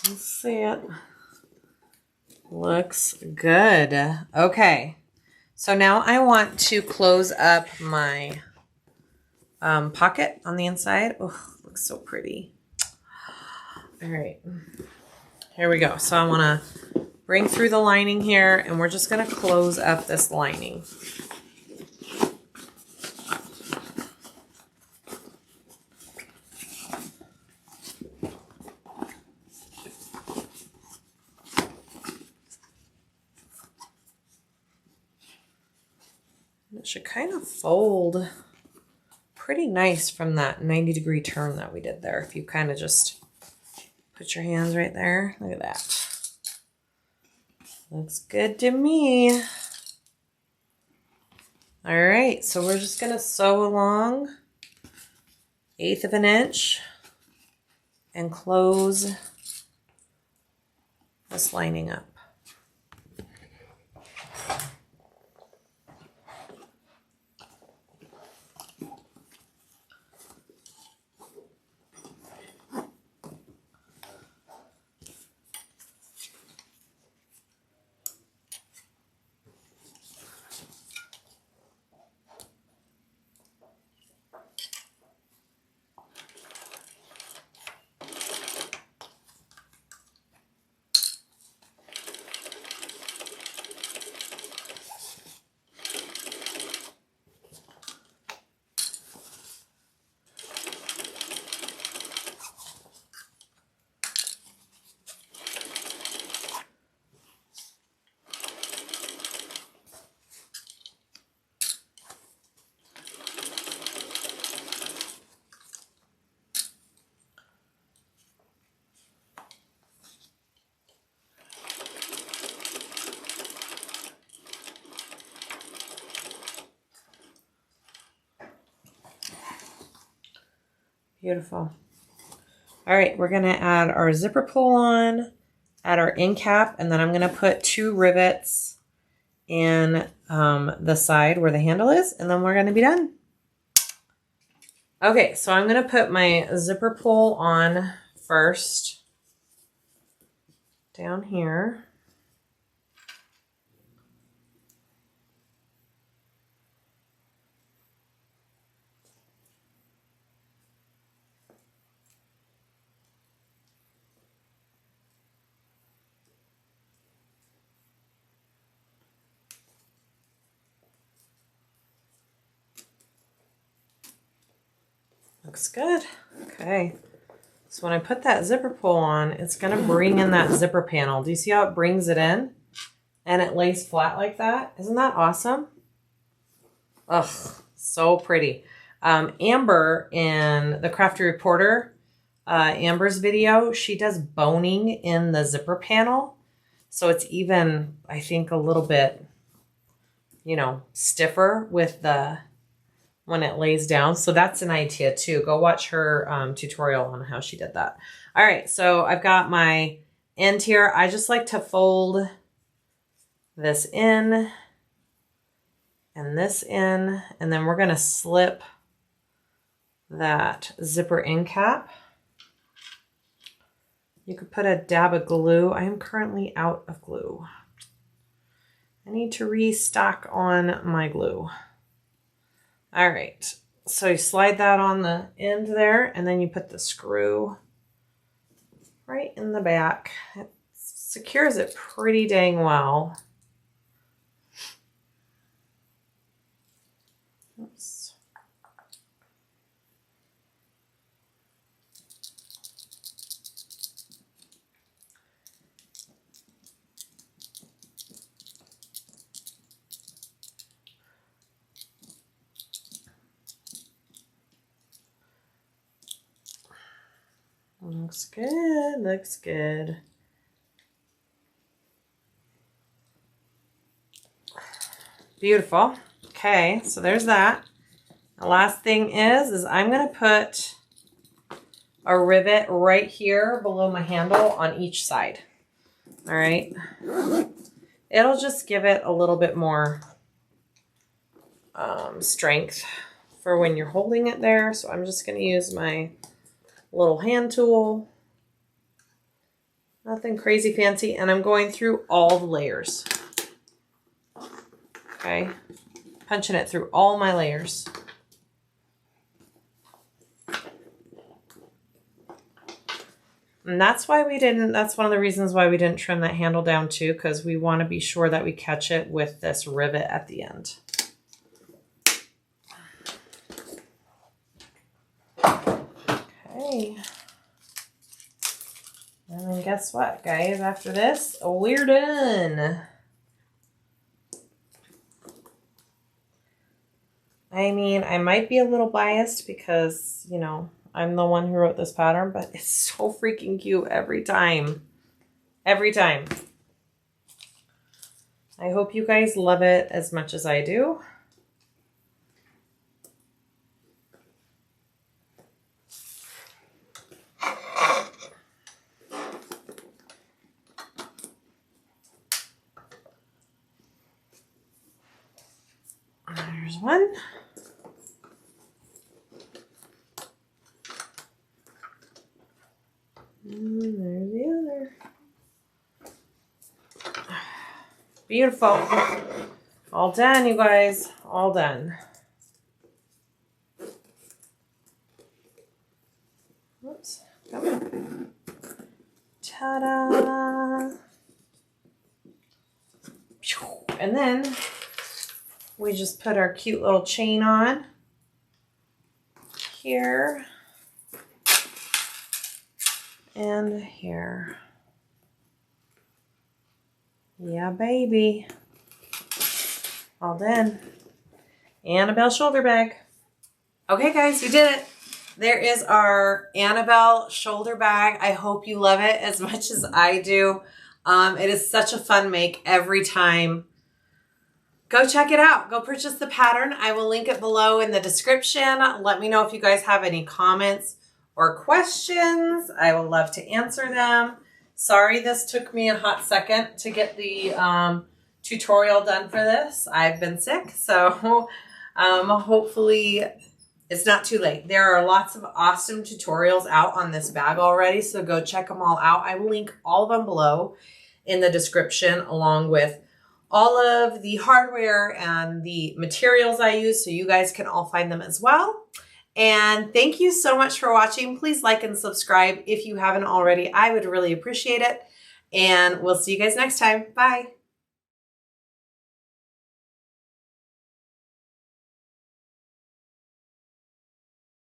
Let's see it. Looks good. Okay, so now I want to close up my pocket on the inside. Oh, looks so pretty. All right, here we go. So I want to bring through the lining here, and we're just going to close up this lining. It should kind of fold pretty nice from that 90-degree turn that we did there. If you kind of just put your hands right there. Look at that. Looks good to me. All right, so we're just going to sew along 1/8 of an inch and close this lining up. Beautiful. All right, we're going to add our zipper pull on, add our end cap, and then I'm going to put 2 rivets in the side where the handle is, and then we're going to be done. Okay, so I'm going to put my zipper pull on first down here. Looks good. Okay. So when I put that zipper pull on, it's going to bring in that zipper panel. Do you see how it brings it in? And it lays flat like that? Isn't that awesome? Ugh, so pretty. Amber in the Crafty Reporter, Amber's video, she does boning in the zipper panel. So it's even, I think, a little bit, you know, stiffer with the when it lays down. So that's an idea too. Go watch her tutorial on how she did that. All right, so I've got my end here. I just like to fold this in and this in, and then we're going to slip that zipper end cap. You could put a dab of glue. I am currently out of glue. I need to restock on my glue. All right, so you slide that on the end there, and then you put the screw right in the back. It secures it pretty dang well. Oops. Looks good, looks good. Beautiful. Okay, so there's that. The last thing is I'm going to put a rivet right here below my handle on each side. All right. It'll just give it a little bit more strength for when you're holding it there. So I'm just going to use my little hand tool. Nothing crazy fancy. And I'm going through all the layers. Okay. Punching it through all my layers. And that's why we didn't, that's one of the reasons why we didn't trim that handle down too, because we want to be sure that we catch it with this rivet at the end. Okay. And then guess what, guys? After this, we're done. I mean, I might be a little biased because, you know, I'm the one who wrote this pattern, but it's so freaking cute every time. Every time. I hope you guys love it as much as I do. There's one. And there's the other. Beautiful. All done, you guys. All done. Oops. Come on. Ta-da! And then we just put our cute little chain on here. And here. Yeah, baby. All done. AnnaBelle shoulder bag. Okay, guys, we did it. There is our AnnaBelle shoulder bag. I hope you love it as much as I do. It is such a fun make every time. Go check it out. Go purchase the pattern. I will link it below in the description. Let me know if you guys have any comments or questions. I will love to answer them. Sorry this took me a hot second to get the tutorial done for this. I've been sick, so hopefully it's not too late. There are lots of awesome tutorials out on this bag already, so go check them all out. I will link all of them below in the description, along with all of the hardware and the materials I use, so you guys can all find them as well. And thank you so much for watching. Please like and subscribe if you haven't already. I would really appreciate it. And we'll see you guys next time. Bye.